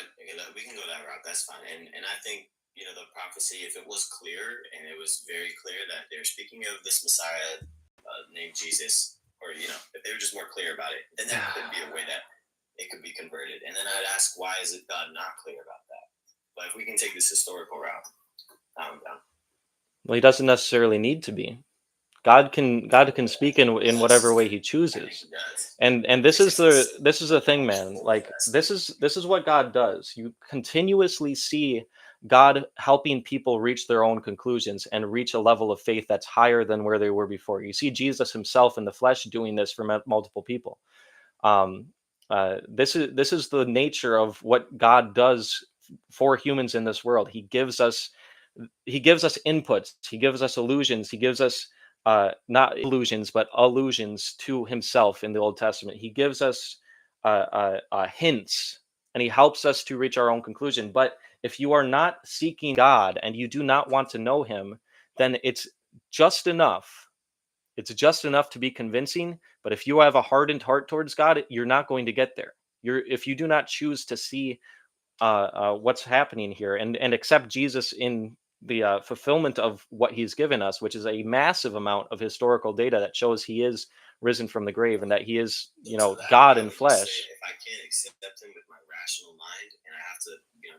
can go that route. That's fine. And I think the prophecy, if it was clear and it was very clear that they're speaking of this Messiah named Jesus, or if they were just more clear about it, then there could be a way that it could be converted. And then I'd ask, why is it God not clear about that? But if we can take this historical route, I'm down. Well, he doesn't necessarily need to be. God can speak in whatever way he chooses. And this is the thing, man. Like this is what God does. You continuously see God helping people reach their own conclusions and reach a level of faith that's higher than where they were before. You see Jesus himself in the flesh doing this for multiple people. This is the nature of what God does for humans in this world. He gives us inputs. He gives us illusions. He gives us not illusions, but allusions to himself in the Old Testament. He gives us hints, and he helps us to reach our own conclusion. But if you are not seeking God and you do not want to know him, then it's just enough. It's just enough to be convincing. But if you have a hardened heart towards God, you're not going to get there. If you do not choose to see what's happening here and accept Jesus in the fulfillment of what he's given us, which is a massive amount of historical data that shows he is risen from the grave and that he is, God in flesh. If I can't accept him with my rational mind, and I have to,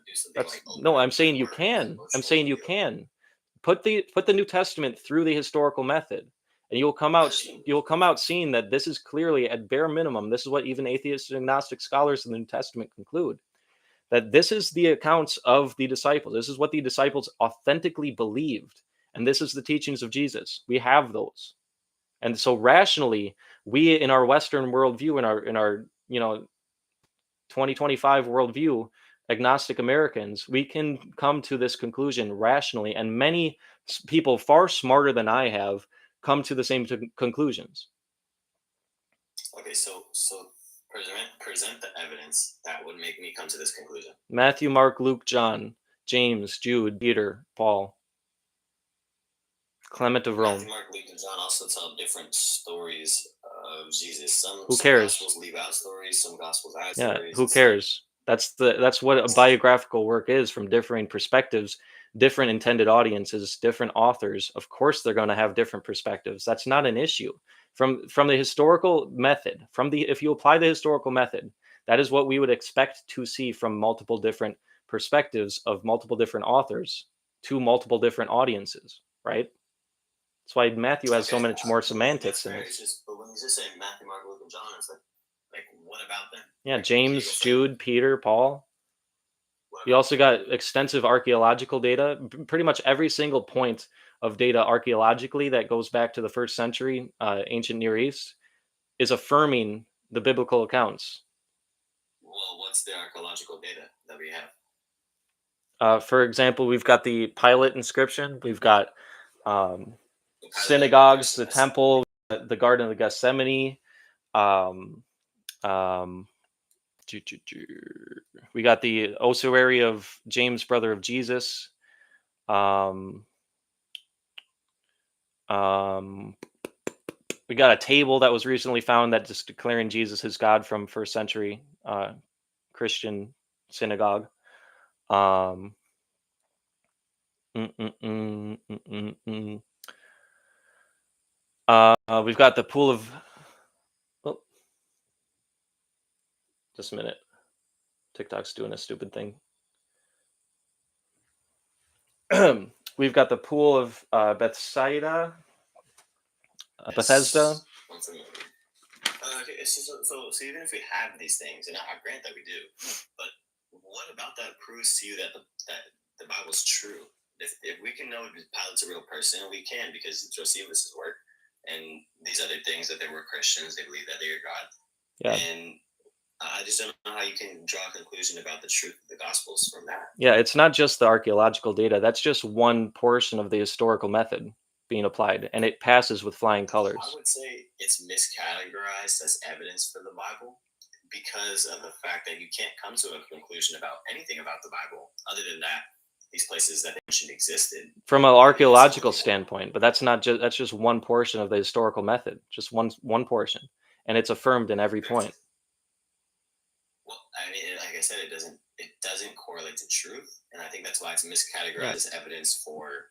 do something no, I'm saying you can. I'm saying you can put the New Testament through the historical method, and you'll come out seeing that this is clearly, at bare minimum, this is what even atheist and agnostic scholars in the New Testament conclude, that this is the accounts of the disciples. This is what the disciples authentically believed. And this is the teachings of Jesus. We have those. And so rationally, we in our Western worldview, in our 2025 worldview, agnostic Americans, we can come to this conclusion rationally. And many people far smarter than I have come to the same conclusions. Okay, so present the evidence that would make me come to this conclusion. Matthew, Mark, Luke, John, James, Jude, Peter, Paul, Clement of Rome. Matthew, Mark, Luke, and John also tell different stories of Jesus. Some Gospels leave out stories, some gospels add stories. Who cares? That's what a biographical work is, from differing perspectives, different intended audiences, different authors. Of course, they're going to have different perspectives. That's not an issue. From the historical method, if you apply the historical method, that is what we would expect to see from multiple different perspectives of multiple different authors to multiple different audiences, right? That's why Matthew has so much more semantics in it. But when you just say Matthew, Mark, Luke, and John, it's like what about them? Yeah, James, Jude, Peter, Paul. You also got extensive archaeological data. Pretty much every single point of data archaeologically that goes back to the 1st century, ancient Near East, is affirming the biblical accounts. Well, what's the archaeological data that we have? For example, we've got the Pilate inscription. We've got The Pilate synagogues, the I said- temple, the Garden of Gethsemane. Um, um, we got the ossuary of James, brother of Jesus. Um, um, we got a table that was recently found that just declaring Jesus as God from first century Christian synagogue. Um, mm, mm, mm, mm, mm, mm. We've got the pool of. Oh, just a minute. TikTok's doing a stupid thing. We've got the pool of Bethsaida, Bethesda. One second. Okay, so even if we have these things, and I grant that we do, but what about that proves to you that the Bible's true? If we can know Pilate's a real person, we can because Josephus' work and these other things that they were Christians, they believe that they are God. Yeah. And I just don't know how you can draw a conclusion about the truth of the Gospels from that. Yeah, it's not just the archaeological data. That's just one portion of the historical method being applied, and it passes with flying colors. I would say it's miscategorized as evidence for the Bible because of the fact that you can't come to a conclusion about anything about the Bible other than that these places that they mentioned existed. From an archaeological standpoint, but that's just one portion of the historical method, just one portion, and it's affirmed in every point. Well, I mean, like I said, it doesn't correlate to truth, and I think that's why it's miscategorized as evidence for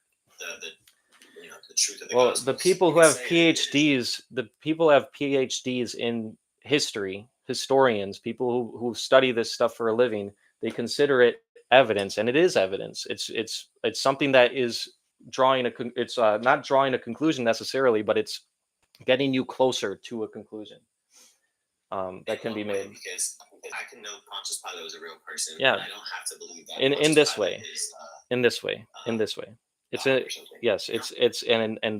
the truth of the Well, Gospels. the people who have PhDs, in history, historians, people who study this stuff for a living, they consider it evidence, and it is evidence. It's something that is it's not drawing a conclusion necessarily, but it's getting you closer to a conclusion that can be made. Because I can know Pontius Pilate was a real person. Yeah. And I don't have to believe that. In this way. In this way. And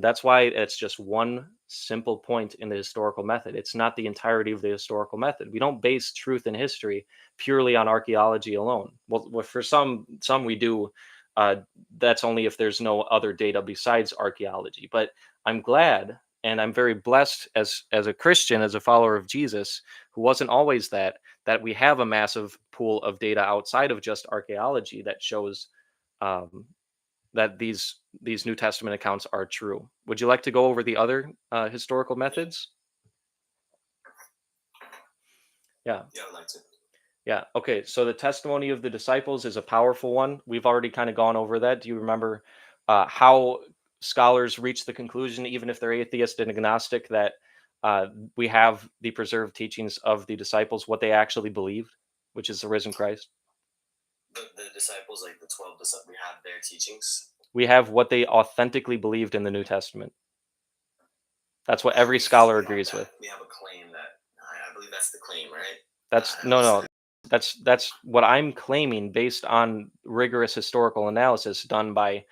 that's why it's just one simple point in the historical method. It's not the entirety of the historical method. We don't base truth in history purely on archaeology alone. Well, for some we do. That's only if there's no other data besides archaeology. But I'm glad and I'm very blessed as a Christian, as a follower of Jesus, who wasn't always that we have a massive pool of data outside of just archaeology that shows that these New Testament accounts are true. Would you like to go over the other historical methods? Yeah. Yeah, I'd like to. Yeah. Okay. So the testimony of the disciples is a powerful one. We've already kind of gone over that. Do you remember how scholars reach the conclusion, even if they're atheist and agnostic, that we have the preserved teachings of the disciples, what they actually believed, which is the risen Christ? The disciples, like the 12 disciples, we have their teachings. We have what they authentically believed in the New Testament. That's what every scholar agrees with. We have a claim that I believe that's the claim, right? That's no. That's what I'm claiming based on rigorous historical analysis done by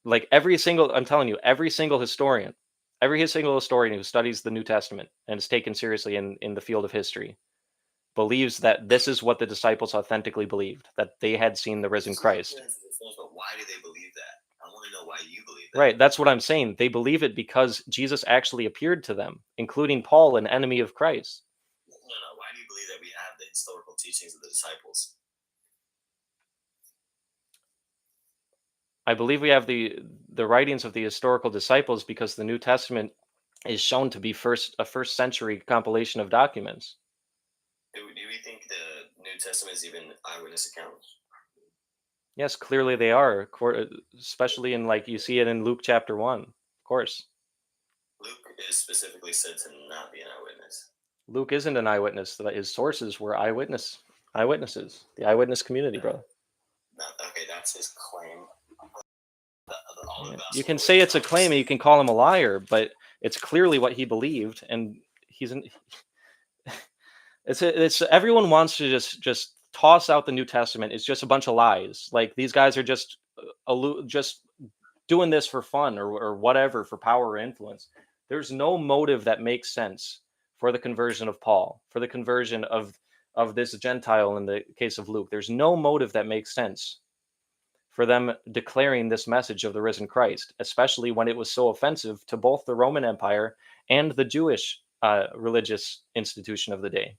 I'm telling you, every single historian who studies the New Testament and is taken seriously in the field of history believes that this is what the disciples authentically believed, that they had seen the risen Christ. But why do they believe that? I want to know why you believe that. Right, that's what I'm saying. They believe it because Jesus actually appeared to them, including Paul, an enemy of Christ. No. Why do you believe that we have the historical teachings of the disciples? I believe we have the writings of the historical disciples because the New Testament is shown to be a first century compilation of documents. Do we think the New Testament is even eyewitness accounts? Yes, clearly they are, especially in you see it in Luke chapter 1, of course. Luke is specifically said to not be an eyewitness. Luke isn't an eyewitness. His sources were eyewitnesses, the eyewitness community, brother. Okay, that's his claim. You can say it's a claim and you can call him a liar, but it's clearly what he believed, and it's everyone wants to just toss out the New Testament. It's just a bunch of lies. Like these guys are just doing this for fun or whatever, for power or influence. There's no motive that makes sense for the conversion of Paul, for the conversion of of this Gentile in the case of Luke. There's no motive that makes sense for them declaring this message of the risen Christ, especially when it was so offensive to both the Roman Empire and the Jewish religious institution of the day.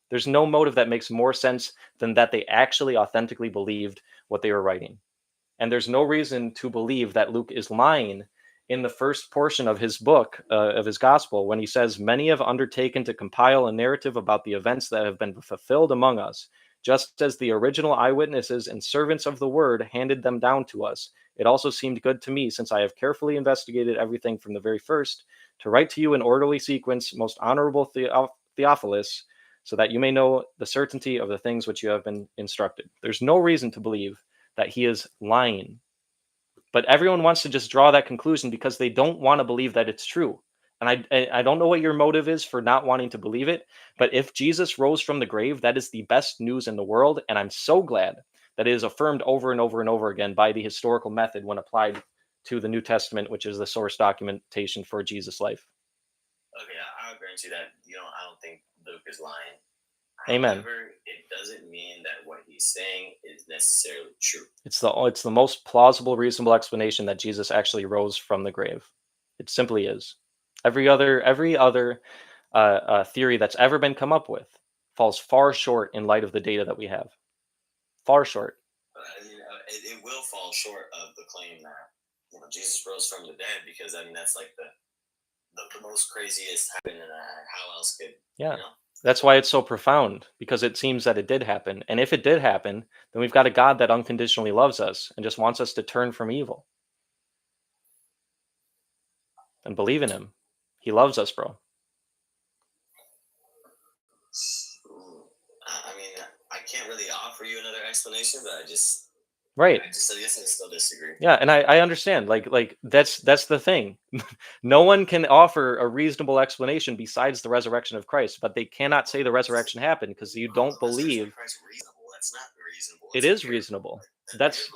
There's no motive that makes more sense than that they actually authentically believed what they were writing. And there's no reason to believe that Luke is lying in the first portion of his book, of his gospel, when he says, "Many have undertaken to compile a narrative about the events that have been fulfilled among us, just as the original eyewitnesses and servants of the word handed them down to us. It also seemed good to me, since I have carefully investigated everything from the very first, to write to you in orderly sequence, most honorable Theophilus, so that you may know the certainty of the things which you have been instructed." There's no reason to believe that he is lying. But everyone wants to just draw that conclusion because they don't want to believe that it's true. And I don't know what your motive is for not wanting to believe it, but if Jesus rose from the grave, that is the best news in the world, and I'm so glad that it is affirmed over and over and over again by the historical method when applied to the New Testament, which is the source documentation for Jesus' life. Okay, I'll grant you that. I don't think Luke is lying. Amen. However, it doesn't mean that what he's saying is necessarily true. It's the most plausible, reasonable explanation that Jesus actually rose from the grave. It simply is. Every other theory that's ever been come up with falls far short in light of the data that we have. Far short. It will fall short of the claim that Jesus rose from the dead, because that's like the most craziest happened, and how else could That's why it's so profound, because it seems that it did happen. And if it did happen, then we've got a God that unconditionally loves us and just wants us to turn from evil and believe in him. He loves us, bro. I can't really offer you another explanation, but I guess I still disagree. Yeah, and I understand. Like that's the thing. No one can offer a reasonable explanation besides the resurrection of Christ, but they cannot say the resurrection happened because you don't believe. That's not reasonable. It is reasonable. That's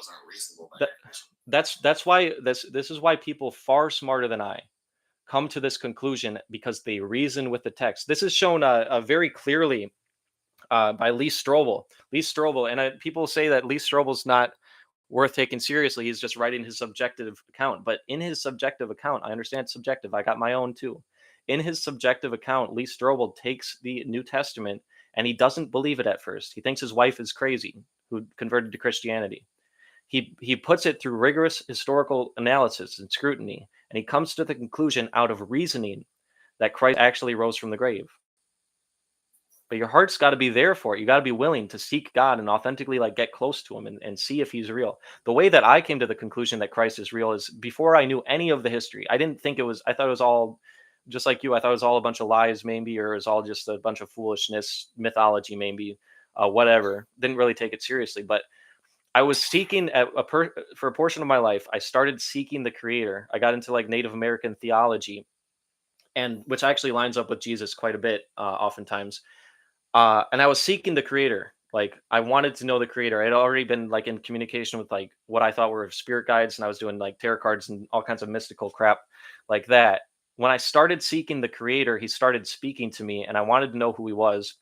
why this is why people far smarter than I come to this conclusion, because they reason with the text. This is shown very clearly by Lee Strobel. And people say that Lee Strobel's not worth taking seriously. He's just writing his subjective account. But in his subjective account, I understand it's subjective. I got my own too. In his subjective account, Lee Strobel takes the New Testament and he doesn't believe it at first. He thinks his wife is crazy, who converted to Christianity. He puts it through rigorous historical analysis and scrutiny, and he comes to the conclusion out of reasoning that Christ actually rose from the grave. But your heart's got to be there for it. You got to be willing to seek God and authentically get close to him and see if he's real. The way that I came to the conclusion that Christ is real is before I knew any of the history. I thought it was all just like you. I thought it was all a bunch of lies maybe, or it was all just a bunch of foolishness, mythology maybe, whatever. Didn't really take it seriously. But I was seeking for a portion of my life. I started seeking the Creator. I got into Native American theology, and which actually lines up with Jesus quite a bit, oftentimes. And I was seeking the Creator. I wanted to know the Creator. I had already been in communication with what I thought were spirit guides, and I was doing tarot cards and all kinds of mystical crap like that. When I started seeking the Creator, he started speaking to me, and I wanted to know who he was.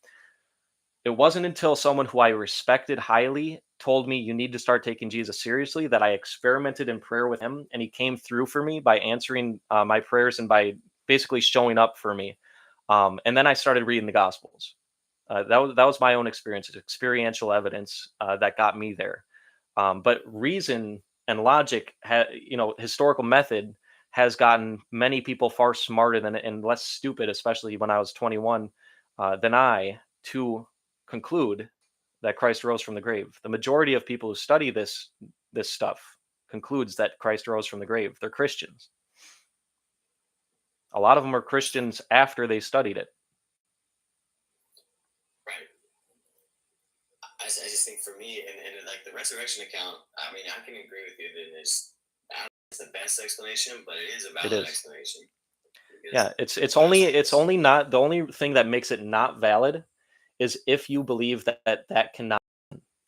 It wasn't until someone who I respected highly told me, "You need to start taking Jesus seriously," that I experimented in prayer with him, and he came through for me by answering my prayers and by basically showing up for me. And then I started reading the Gospels. That was my own experience. It's experiential evidence that got me there. But reason and logic, historical method has gotten many people far smarter than and less stupid, especially when I was 21, than I, to conclude that Christ rose from the grave. The majority of people who study this stuff concludes that Christ rose from the grave. They're Christians. A lot of them are Christians after they studied it. Right. I just think for me, and the resurrection account, I can agree with you that it's the best explanation, but it is a valid explanation. Yeah, it's only not the only thing that makes it not valid is if you believe that cannot.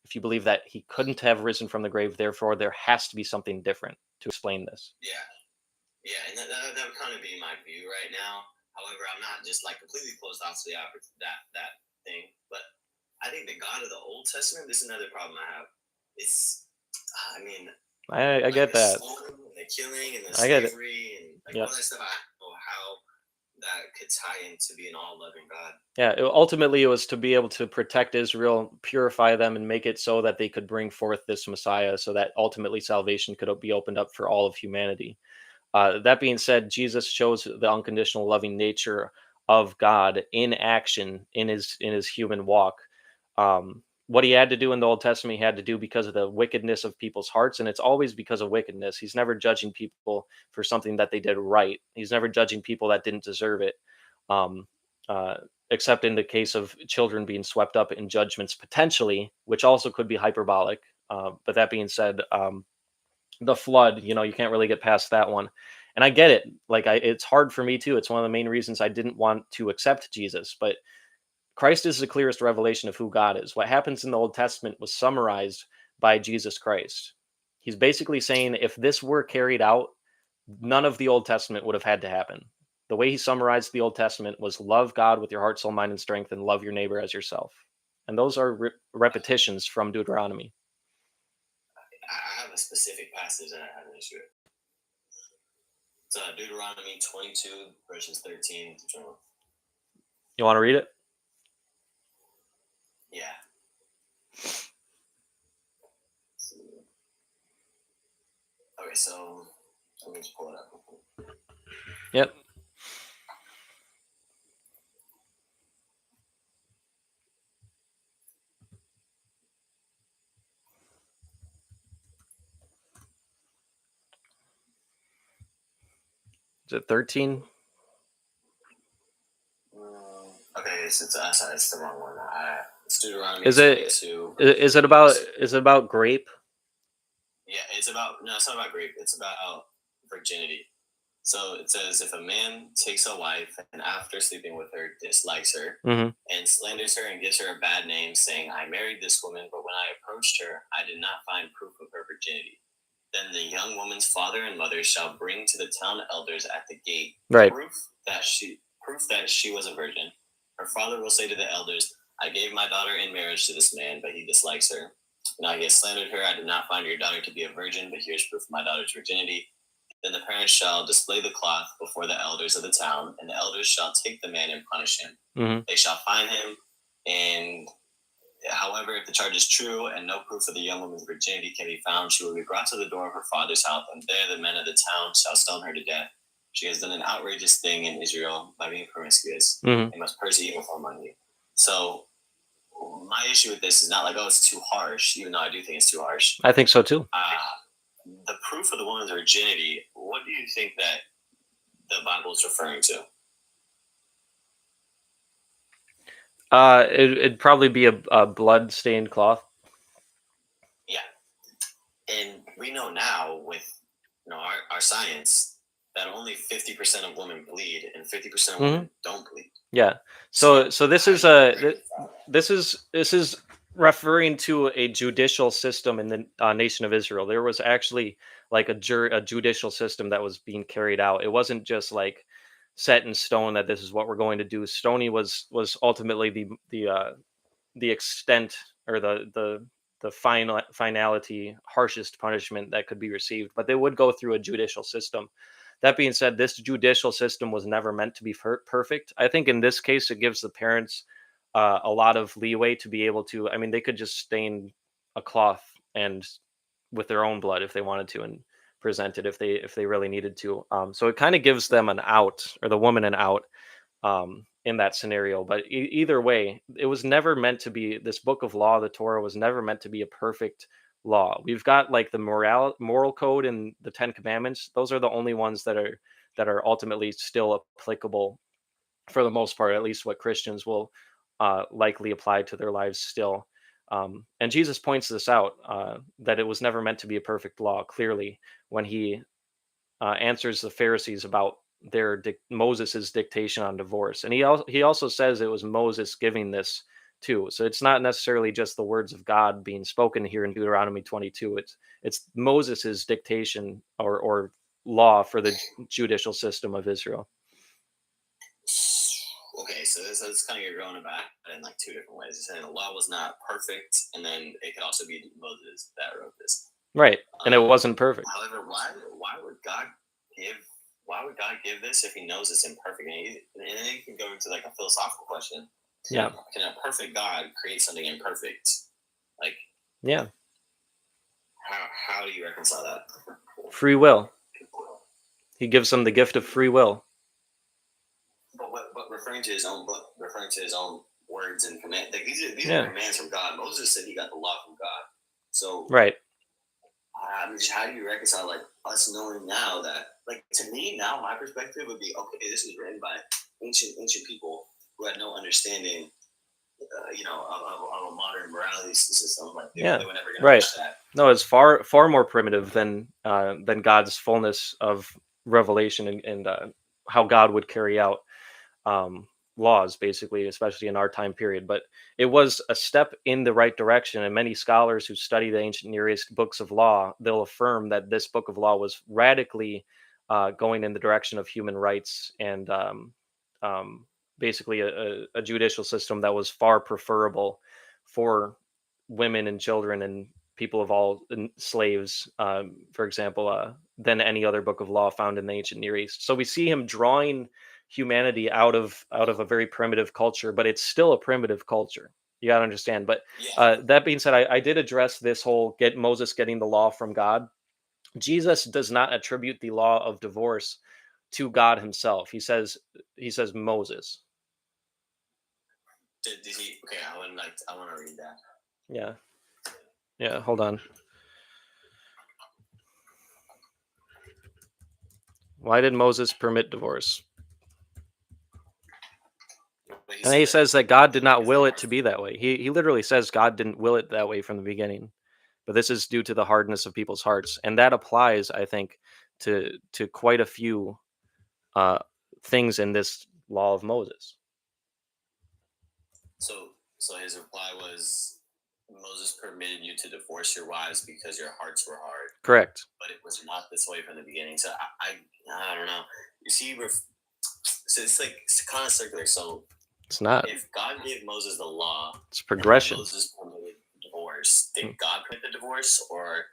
If you believe that he couldn't have risen from the grave, therefore there has to be something different to explain this. Yeah, and that would kind of be my view right now. However, I'm not just completely closed off to that thing, but I think the God of the Old Testament. This is another problem I have. It's, I mean, I like get the that. slaughtering and the killing and the I get it. slavery and like Yeah. all that stuff. I don't know how that could tie into being all loving God. Yeah, ultimately it was to be able to protect Israel, purify them, and make it so that they could bring forth this Messiah, so that ultimately salvation could be opened up for all of humanity. That being said, Jesus shows the unconditional loving nature of God in action in his human walk. What he had to do in the Old Testament, he had to do because of the wickedness of people's hearts, and it's always because of wickedness. He's never judging people for something that they did right. He's never judging people that didn't deserve it. Um, uh, Except in the case of children being swept up in judgments potentially, which also could be hyperbolic. But that being said, the flood, you can't really get past that one. And I get it. Like it's hard for me too. It's one of the main reasons I didn't want to accept Jesus, but Christ is the clearest revelation of who God is. What happens in the Old Testament was summarized by Jesus Christ. He's basically saying if this were carried out, none of the Old Testament would have had to happen. The way he summarized the Old Testament was love God with your heart, soul, mind, and strength, and love your neighbor as yourself. And those are repetitions from Deuteronomy. I have a specific passage that I have an issue with. It's Deuteronomy 22, verses 13 to 21. You want to read it? Yeah. Okay, so let me just pull it up. Yep. Is it 13? Okay, it's sorry, it's the wrong one. It's Deuteronomy Is 22. Is it about grape? Yeah, it's not about grape. It's about virginity. So it says, if a man takes a wife and after sleeping with her dislikes her Mm-hmm. and slanders her and gives her a bad name, saying, I married this woman, but when I approached her, I did not find proof of her virginity. Then the young woman's father and mother shall bring to the town elders at the gate Right. proof that she was a virgin. Her father will say to the elders, I gave my daughter in marriage to this man, but he dislikes her. Now he has slandered her. I did not find your daughter to be a virgin, but here's proof of my daughter's virginity. Then the parents shall display the cloth before the elders of the town, and the elders shall take the man and punish him. Mm-hmm. They shall fine him, and however, if the charge is true and no proof of the young woman's virginity can be found, she will be brought to the door of her father's house, and there the men of the town shall stone her to death. She has done an outrageous thing in Israel by being promiscuous, Mm-hmm. and must purge the evil from among you. So my issue with this is not like, oh, it's too harsh, even though I do think it's too harsh. I think so too. The proof of the woman's virginity, what do you think that the Bible is referring to? It'd probably be a blood-stained cloth. Yeah. And we know now with our science that only 50% of women bleed and 50% of women don't bleed. Yeah. So this is referring to a judicial system in the nation of Israel. There was actually like a judicial system that was being carried out. It wasn't just like set in stone that this is what we're going to do. Stony was ultimately the extent or the finality, harshest punishment that could be received, but they would go through a judicial system. That being said, this judicial system was never meant to be perfect. I think in this case, it gives the parents a lot of leeway to be able to. I mean, they could just stain a cloth and with their own blood if they wanted to, and present it if they really needed to. So it kind of gives them an out, or the woman an out, in that scenario. But either way, it was never meant to be. This book of law, the Torah, was never meant to be a perfect law. We've got like the moral code and the 10 Commandments. Those are the only ones that are ultimately still applicable for the most part, at least what Christians will likely apply to their lives still. And Jesus points this out, that it was never meant to be a perfect law, clearly, when he answers the Pharisees about their Moses's dictation on divorce. And he also says it was Moses giving this too. So it's not necessarily just the words of God being spoken here in Deuteronomy 22. It's Moses's dictation or law for the judicial system of Israel. Okay, so it's kind of you're going back in like two different ways. You're saying the law was not perfect, and then it could also be Moses that wrote this. Right, and it wasn't perfect. However, why would God give this if He knows it's imperfect? And then you can go into like a philosophical question. Yeah. Can a perfect God create something imperfect? Like, yeah. How do you reconcile that? Free will. He gives them the gift of free will. But referring to his own words and command, like these are commands from God. Moses said he got the law from God. So right. How do you reconcile like us knowing now that, like, to me now, my perspective would be, okay, this was written by ancient people who had no understanding, of a modern morality system. Like they were never going to reach that. No, it's far more primitive than God's fullness of revelation and how God would carry out laws, basically, especially in our time period. But it was a step in the right direction, and many scholars who study the ancient Near East books of law, they'll affirm that this book of law was radically going in the direction of human rights and basically a judicial system that was far preferable for women and children and people of all slaves, for example, than any other book of law found in the ancient Near East. So we see him drawing humanity out of a very primitive culture, but it's still a primitive culture. You got to understand. But that being said, I did address this whole Moses getting the law from God. Jesus does not attribute the law of divorce to God himself. He says Moses. Did he? Okay, I want to read that. Yeah. Hold on. Why did Moses permit divorce? And he says that God did not will it to be that way. He literally says God didn't will it that way from the beginning. But this is due to the hardness of people's hearts. And that applies, I think, to quite a few things in this law of Moses. So his reply was, Moses permitted you to divorce your wives because your hearts were hard. Correct. But it was not this way from the beginning. So I don't know. You see, so it's kind of circular. So it's not. If God gave Moses the law, it's progression. Moses permitted divorce. Did God permit the divorce, or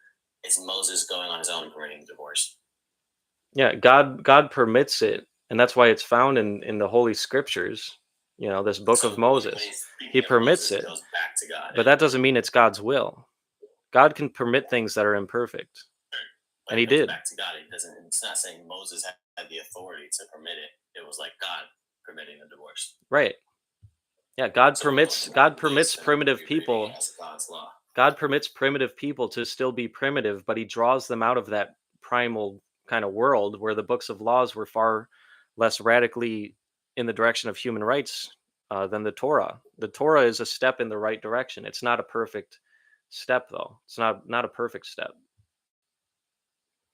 is Moses going on his own permitting the divorce? Yeah, God permits it, and that's why it's found in the Holy Scriptures. You know, this book of Moses. He permits it, goes back to God, but that doesn't mean it's God's will. God can permit things that are imperfect, and He did. Back to God, it doesn't. It's not saying Moses had the authority to permit it. It was like God permitting the divorce. Right. Yeah, God permits primitive people. God permits primitive people to still be primitive, but He draws them out of that primal kind of world where the books of laws were far less radically in the direction of human rights than the Torah. The Torah is a step in the right direction. It's not a perfect step, though. It's not a perfect step.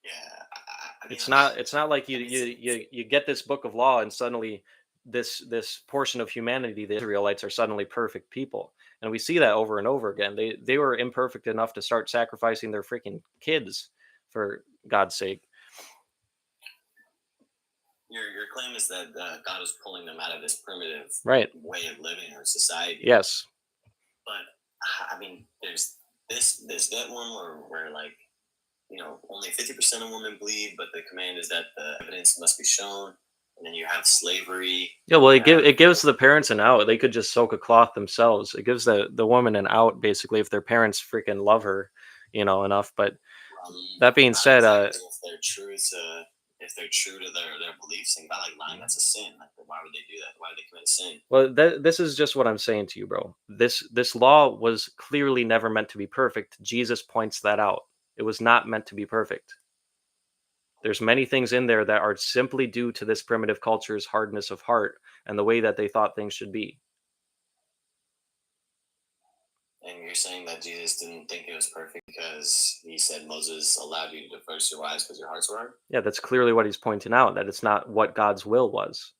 Yeah, it's not like you get this book of law and suddenly this portion of humanity, the Israelites, are suddenly perfect people, and we see that over and over again. They were imperfect enough to start sacrificing their freaking kids for God's sake. Your claim is that God was pulling them out of this primitive way of living or society. Yes, but I mean, there's that one where like, only 50% of women bleed, but the command is that the evidence must be shown. And then you have slavery. Yeah, well, it gives the parents an out. They could just soak a cloth themselves. It gives the woman an out, basically, if their parents freaking love her, enough. But that being said, if they're true to their beliefs and God, like lying, that's a sin. Like, why would they do that? Why would they commit a sin? Well, this is just what I'm saying to you, bro. This law was clearly never meant to be perfect. Jesus points that out. It was not meant to be perfect. There's many things in there that are simply due to this primitive culture's hardness of heart and the way that they thought things should be. And you're saying that Jesus didn't think it was perfect because he said Moses allowed you to divorce your wives because your hearts were hard? Yeah, that's clearly what he's pointing out, that it's not what God's will was.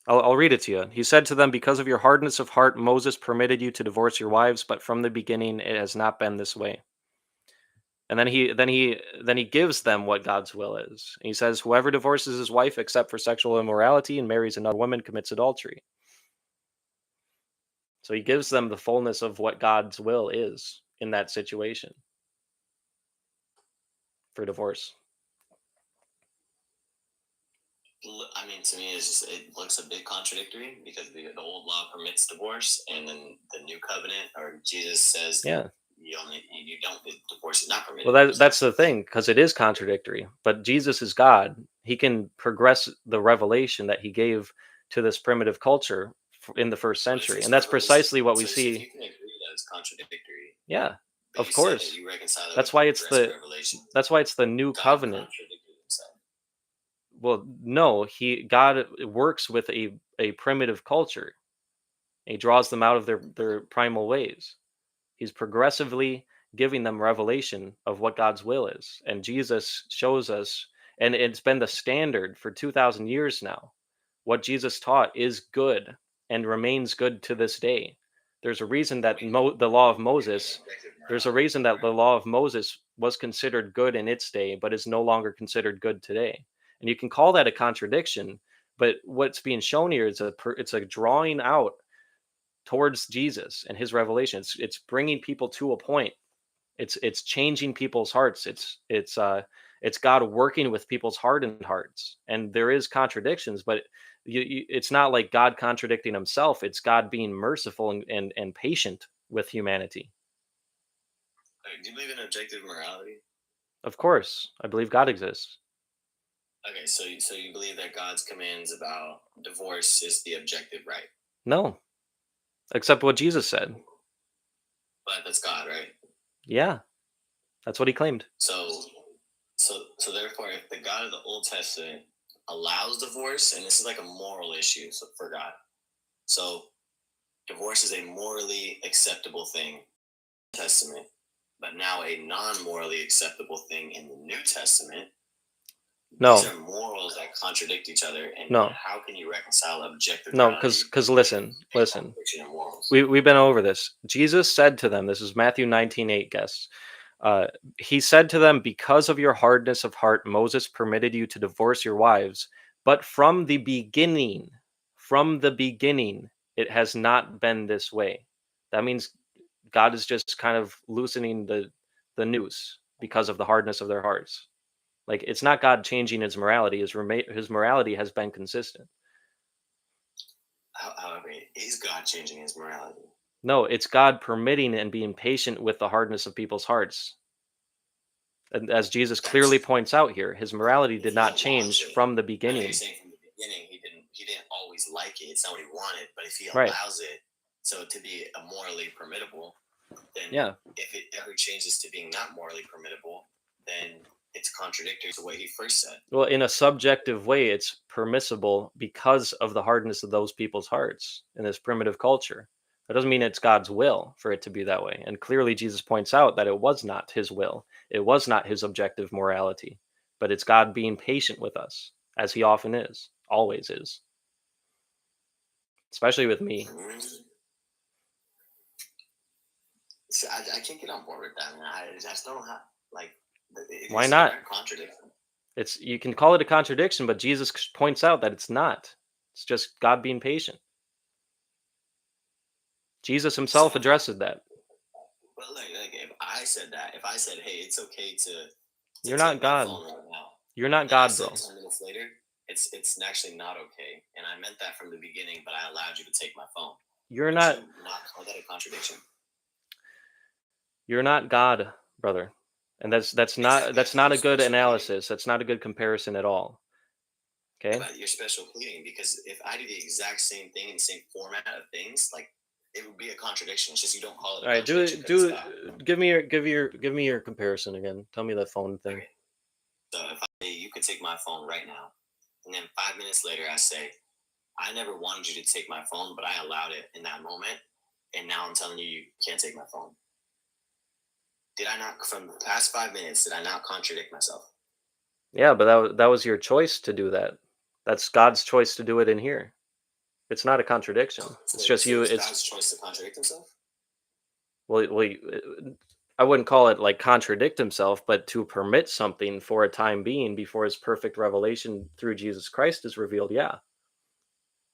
I'll read it to you. He said to them, because of your hardness of heart, Moses permitted you to divorce your wives, but from the beginning it has not been this way. And then he gives them what God's will is. And he says, "Whoever divorces his wife except for sexual immorality and marries another woman commits adultery." So he gives them the fullness of what God's will is in that situation for divorce. I mean, to me, it looks a bit contradictory because the old law permits divorce, and then the new covenant or Jesus says Yeah. you don't divorce is not permitted. Well, that's the thing, because it is contradictory. But Jesus is God. He can progress the revelation that he gave to this primitive culture in the first century, and that's precisely what we So see. if you can agree that it's contradictory, Yeah, but of you said that course. you reconcile it That's with why the it's progressive the revelation. that's why it's the new God covenant. contradicted himself. Well, no, God works with a primitive culture. He draws them out of their primal ways. He's progressively giving them revelation of what God's will is. And Jesus shows us, and it's been the standard for 2,000 years now. What Jesus taught is good and remains good to this day. There's a reason that the law of Moses, there's a reason that the law of Moses was considered good in its day, but is no longer considered good today. And you can call that a contradiction, but what's being shown here is it's a drawing out towards Jesus and his revelation. It's bringing people to a point. It's changing people's hearts. It's God working with people's hardened hearts. And there is contradictions, but it's not like God contradicting himself. It's God being merciful and patient with humanity. Do you believe in objective morality? Of course, I believe God exists. Okay, so you believe that God's commands about divorce is the objective right, No, except what Jesus said. but that's God, right? Yeah, that's what he claimed. So therefore, if the God of the Old Testament allows divorce, and this is like a moral issue for God, so divorce is a morally acceptable thing in the Testament, but now a non-morally acceptable thing in the New Testament. No. These are morals that contradict each other, and No. how can you reconcile objective No, morality because with listen. a contradiction in morals? We've been over this. Jesus said to them, this is Matthew 19:8, guests. He said to them, "Because of your hardness of heart, Moses permitted you to divorce your wives, but from the beginning, it has not been this way." That means God is just kind of loosening the noose because of the hardness of their hearts. Like, it's not God changing his morality. His morality has been consistent. However, is God changing his morality? No, it's God permitting and being patient with the hardness of people's hearts. And as Jesus clearly points out here, his morality did not change from the You're beginning. saying from the beginning he didn't always like it. It's not what he wanted, but if he Right. allows it so to be morally permittable, then Yeah. if it ever changes to being not morally permittable, then it's contradictory to what he first said. Well, in a subjective way, it's permissible because of the hardness of those people's hearts in this primitive culture. That doesn't mean it's God's will for it to be that way. And clearly, Jesus points out that it was not his will, it was not his objective morality, but it's God being patient with us, as he often is, always is, especially with me. So I can't get on board with that, man. I just don't have like. Why not? Contradiction. You can call it a contradiction, but Jesus points out that it's not. It's just God being patient. Jesus himself addresses that. Well, like if I said that, if I said, "Hey, it's okay to You're take not my God. phone right now," You're not and then I God, bro. said 10 minutes later, it's actually not okay, and I meant that from the beginning, but I allowed you to take my phone. You're Would not. you not call that a contradiction? You're not God, brother. And that's not a good analysis. That's not a good comparison at all. Okay? But you're special pleading because if I do the exact same thing in the same format of things, like it would be a contradiction. It's just you don't call it a All right, contradiction. 'cause it's God. give me your comparison again. Tell me that phone thing. Okay. So if I say you could take my phone right now, and then 5 minutes later I say, I never wanted you to take my phone, but I allowed it in that moment, and now I'm telling you you can't take my phone. Did I not, from the past 5 minutes, did I not contradict myself? Yeah, but that was your choice to do that. That's God's choice to do it in here. It's not a contradiction. It's just you. It's It's God's choice to contradict himself. well, I wouldn't call it like contradict himself, but to permit something for a time being before his perfect revelation through Jesus Christ is revealed. Yeah,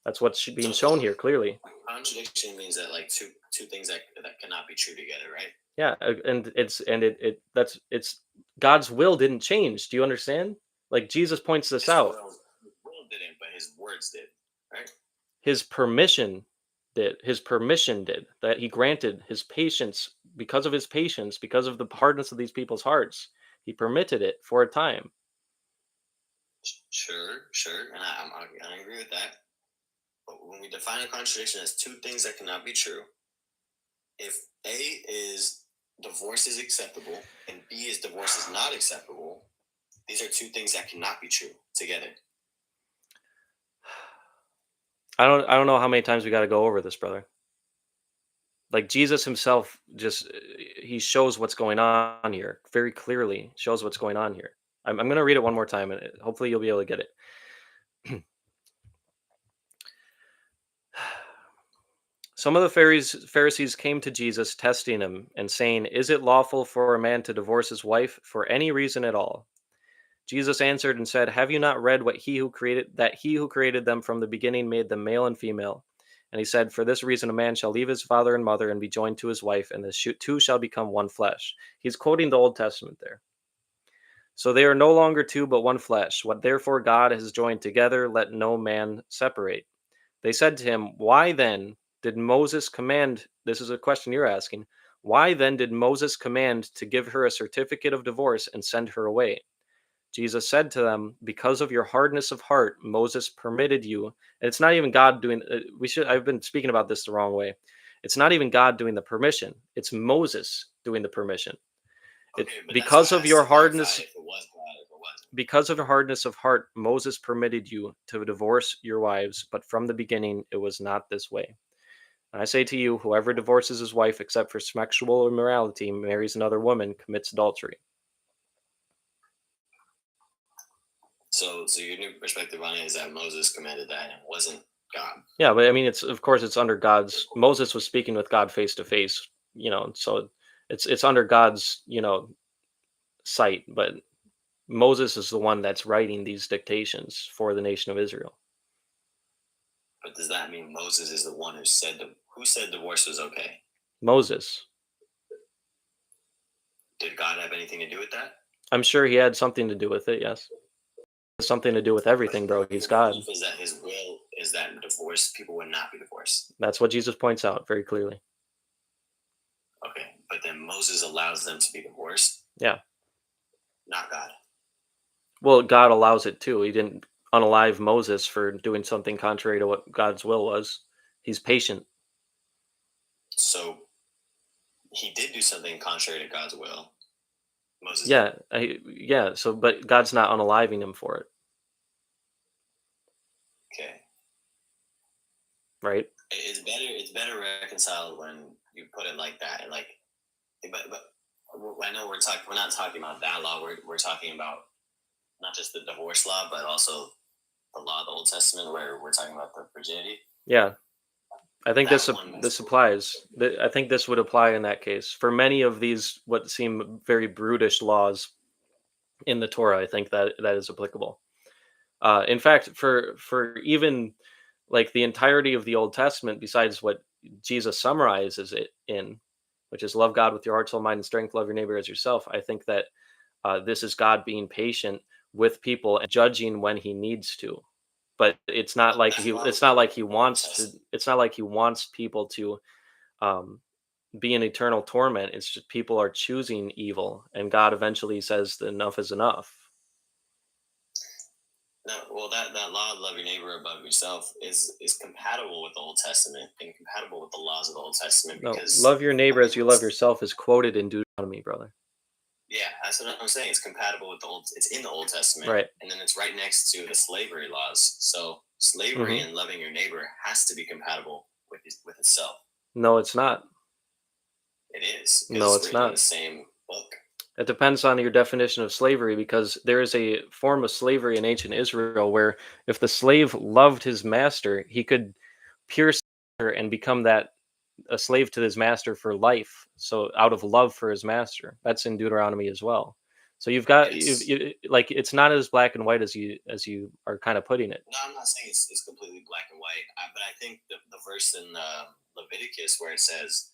that's what's being shown here clearly. Contradiction means that like two things that cannot be true together, right? Yeah, and it's God's will didn't change. Do you understand? Like Jesus points this out. His will didn't, but his words did, right? His permission did. His permission did. That he granted his patience because of his patience, because of the hardness of these people's hearts. He permitted it for a time. Sure, and I agree with that. But when we define a contradiction as two things that cannot be true, if A is divorce is acceptable and B is divorce is not acceptable, these are two things that cannot be true together. I don't know how many times we got to go over this, brother. Like Jesus himself just he shows what's going on here very clearly. Shows what's going on here. I'm going to read it one more time, and hopefully you'll be able to get it. Some of the Pharisees came to Jesus, testing him and saying, "Is it lawful for a man to divorce his wife for any reason at all?" Jesus answered and said, "Have you not read what he who created them from the beginning made them male and female? And he said, for this reason a man shall leave his father and mother and be joined to his wife, and the two shall become one flesh." He's quoting the Old Testament there. "So they are no longer two, but one flesh. What therefore God has joined together, let no man separate." They said to him, "Why then did Moses command?" This is a question you're asking. "Why then did Moses command to give her a certificate of divorce and send her away?" Jesus said to them, "Because of your hardness of heart, Moses permitted you." And it's not even God doing. I've been speaking about this the wrong way. It's not even God doing the permission. It's Moses doing the permission. Okay, but because of your hardness. If it was God, if it wasn't. Because of your hardness of heart, Moses permitted you to divorce your wives, but from the beginning it was not this way. And I say to you, whoever divorces his wife except for sexual immorality marries another woman, commits adultery. So your new perspective on it is that Moses commanded that and it wasn't God. Yeah, but I mean, it's of course it's under God's. Moses was speaking with God face to face, so it's under God's, sight. But Moses is the one that's writing these dictations for the nation of Israel. But does that mean Moses is the one who said divorce was okay? Moses. Did God have anything to do with that? I'm sure he had something to do with it. Yes, something to do with everything, bro. He's God. Is that his will? Is that divorce people would not be divorced? That's what Jesus points out very clearly. Okay, but then Moses allows them to be divorced. Yeah. Not God. Well, God allows it too. He didn't unalive Moses for doing something contrary to what God's will was. He's patient. So he did do something contrary to God's will. Moses. Yeah. So, but God's not unaliving him for it. Okay. Right. It's better reconciled when you put it like that, and like, but I know we're not talking about that law. We're talking about not just the divorce law, but also the law of the Old Testament, where we're talking about the virginity. Yeah. I think this applies. I think this would apply in that case. For many of these, what seem very brutish laws in the Torah, I think that is applicable. In fact, for even like the entirety of the Old Testament, besides what Jesus summarizes it in, which is love God with your heart, soul, mind, and strength, love your neighbor as yourself, I think that this is God being patient with people and judging when he needs to. But it's not like he wants people to be in eternal torment. It's just people are choosing evil, and God eventually says enough is enough. No, well, that law of love your neighbor above yourself is compatible with the Old Testament and compatible with the laws of the Old Testament. Because love your neighbor as you love yourself is quoted in Deuteronomy, brother. Yeah, that's what I'm saying. It's compatible with it's in the Old Testament, right? And then it's right next to the slavery laws. So slavery and loving your neighbor has to be compatible with itself. No, it's not. It is. No, it's not. In the same book. It depends on your definition of slavery, because there is a form of slavery in ancient Israel where if the slave loved his master, he could pierce her and become that a slave to his master for life, so out of love for his master. That's in Deuteronomy as well. So you've got Yes. like it's not as black and white as you are kind of putting it. No, I'm not saying it's completely black and white, but I think the verse in Leviticus where it says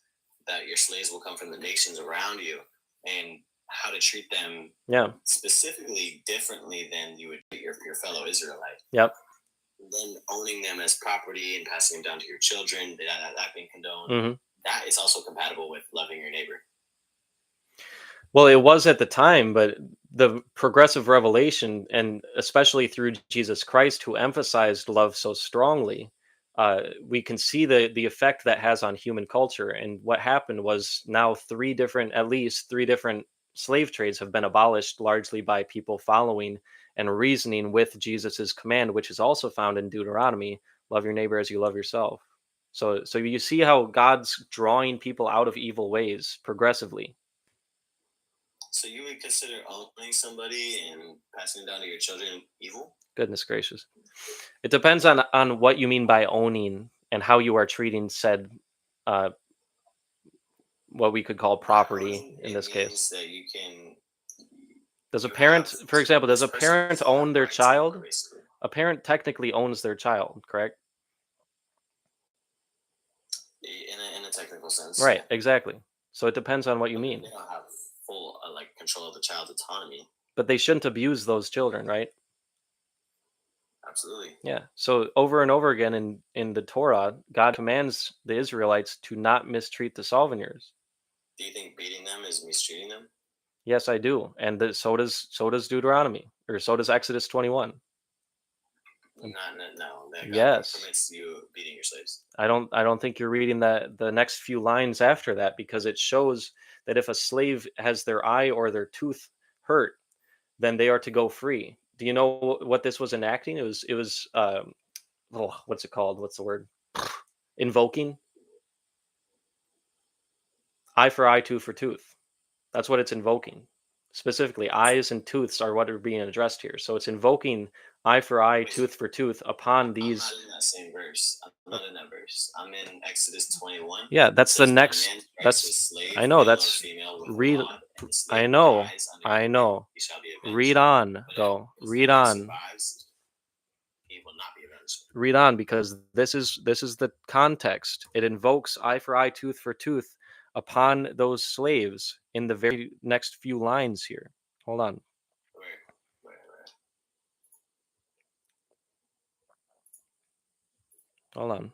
that your slaves will come from the nations around you, and how to treat them Yeah. specifically differently than you would treat your fellow Israelite. Yep. Then owning them as property and passing them down to your children, that being condoned, Hmm. that is also compatible with loving your neighbor. Well, it was at the time, but the progressive revelation, and especially through Jesus Christ, who emphasized love so strongly, we can see the effect that has on human culture. And what happened was now at least three different slave trades have been abolished, largely by people following and reasoning with Jesus's command, which is also found in Deuteronomy: love your neighbor as you love yourself. So you see how God's drawing people out of evil ways progressively. So you would consider owning somebody and passing them down to your children evil? Goodness gracious. It depends on what you mean by owning and how you are treating said uh what we could call By property owning, in it this case. means that you can Does a you have parent, for example, does this a person parent still have own their rights more child? basically. A parent technically owns their child, correct? In a technical sense, Right, yeah. exactly. So it depends on what you But mean. they don't have full like control of the child's autonomy. But they shouldn't abuse those children, right? Absolutely. Yeah. So over and over again in the Torah, God commands the Israelites to not mistreat the souvenirs. Do you think beating them is mistreating them? Yes, I do. And so does Deuteronomy, or so does Exodus 21. Not no. That God Yes. permits you beating your slaves. I don't think you're reading the next few lines after that, because it shows that if a slave has their eye or their tooth hurt, then they are to go free. Do you know what this was enacting? It was what's it called? What's the word? Invoking eye for eye, tooth for tooth. That's what it's invoking. Specifically, eyes and tooths are what are being addressed here. So it's invoking eye for eye, Wait, so tooth for tooth upon I'm not these. in that same verse. I'm not in that verse. I'm in Exodus 21. Yeah, It that's the says, when a next. man strikes his That's slave, I know. male or That's female, with a read. rod, and the I slave know. dies under I your hand, know. he shall be Read avenged. on, But though. if the Read slave on. survives, he will not be avenged. Read on, because this is the context. It invokes eye for eye, tooth for tooth upon those slaves in the very next few lines here. Hold on. Where? Hold on.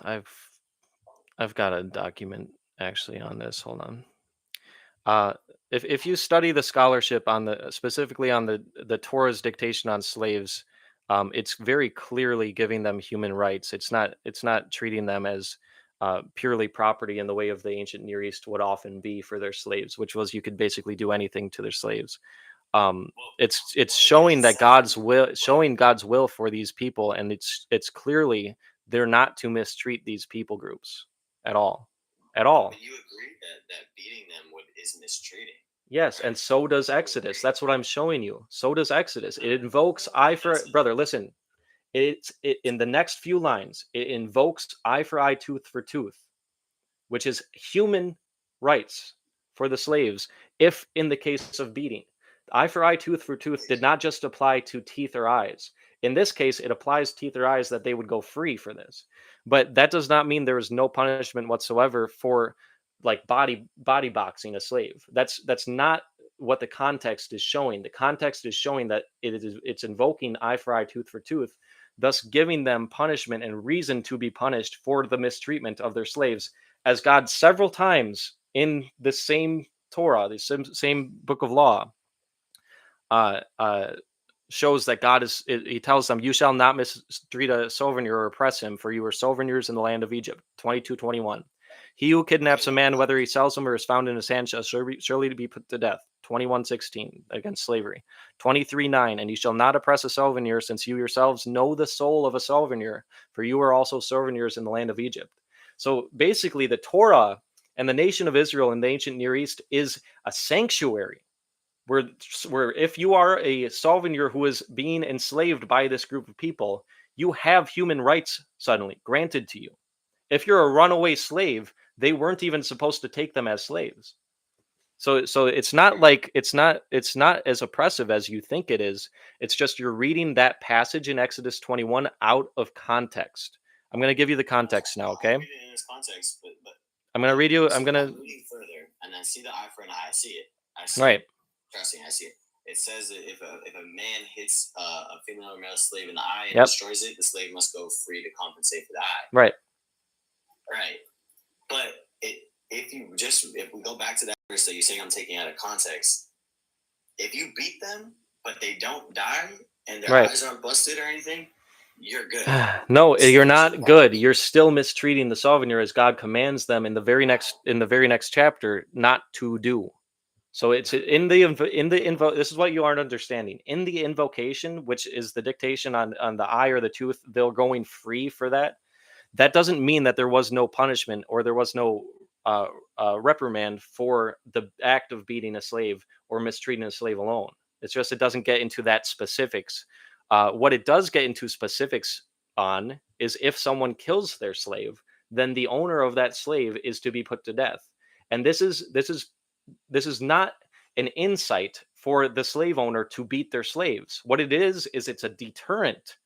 I've I've got a document actually on this. Hold on. Uh, if you study the scholarship on the specifically on the Torah's dictation on slaves, it's very clearly giving them human rights. It's not treating them as purely property in the way of the ancient Near East would often be for their slaves, which was you could basically do anything to their slaves. It's showing that God's will for these people, and it's clearly they're not to mistreat these people groups at all, at all. But you agree that beating them is mistreating. Yes, and so does Exodus. That's what I'm showing you. So does Exodus. It invokes eye for brother. Listen, in the next few lines. It invokes eye for eye, tooth for tooth, which is human rights for the slaves. If in the case of beating, eye for eye, tooth for tooth did not just apply to teeth or eyes. In this case, it applies teeth or eyes that they would go free for this. But that does not mean there is no punishment whatsoever for like body boxing a slave. That's not what the context is showing. The context is showing that it's invoking eye for eye, tooth for tooth, thus giving them punishment and reason to be punished for the mistreatment of their slaves, as God several times in the same Torah, the same book of law, uh, uh, shows that He tells them, "You shall not mistreat a sovereign or oppress him, for you were sovereigns in the land of Egypt." 22:21. He who kidnaps a man, whether he sells him or is found in his hand, shall surely be put to death. 21:16 against slavery. 23:9. And you shall not oppress a sovereign, since you yourselves know the soul of a sovereign, for you are also sovereigns in the land of Egypt. So basically, the Torah And the nation of Israel in the ancient Near East is a sanctuary where if you are a souvenir who is being enslaved by this group of people, you have human rights suddenly granted to you. If you're a runaway slave, they weren't even supposed to take them as slaves. So it's not like it's not as oppressive as you think it is. It's just you're reading that passage in Exodus 21 out of context. I'm going to give you the context now, okay? I'll read it in its context, but I'm going to read you. I'm going to reading further, and then see the eye for an eye. I see it. right. Trust me, I see it. It says that if a man hits a female or male slave in the eye and Yep. destroys it, the slave must go free to compensate for the eye. Right. Right. But if we go back to that verse that you're saying I'm taking out of context, if you beat them but they don't die and their Right. eyes aren't busted or anything, you're good. No, you're not good. You're still mistreating the souvenir as God commands them in the very next chapter not to do. So it's in the invo. This is what you aren't understanding. In the invocation, which is the dictation on the eye or the tooth, they're going free for that. That doesn't mean that there was no punishment or there was no reprimand for the act of beating a slave or mistreating a slave alone. It's just it doesn't get into that specifics. What it does get into specifics on is if someone kills their slave, then the owner of that slave is to be put to death. And this is not an insight for the slave owner to beat their slaves. What it is it's a deterrent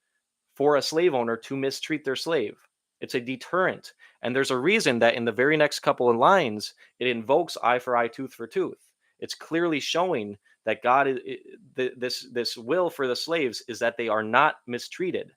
for a slave owner to mistreat their slave. It's a deterrent. And there's a reason that in the very next couple of lines, it invokes eye for eye, tooth for tooth. It's clearly showing that God is this will for the slaves is that they are not mistreated.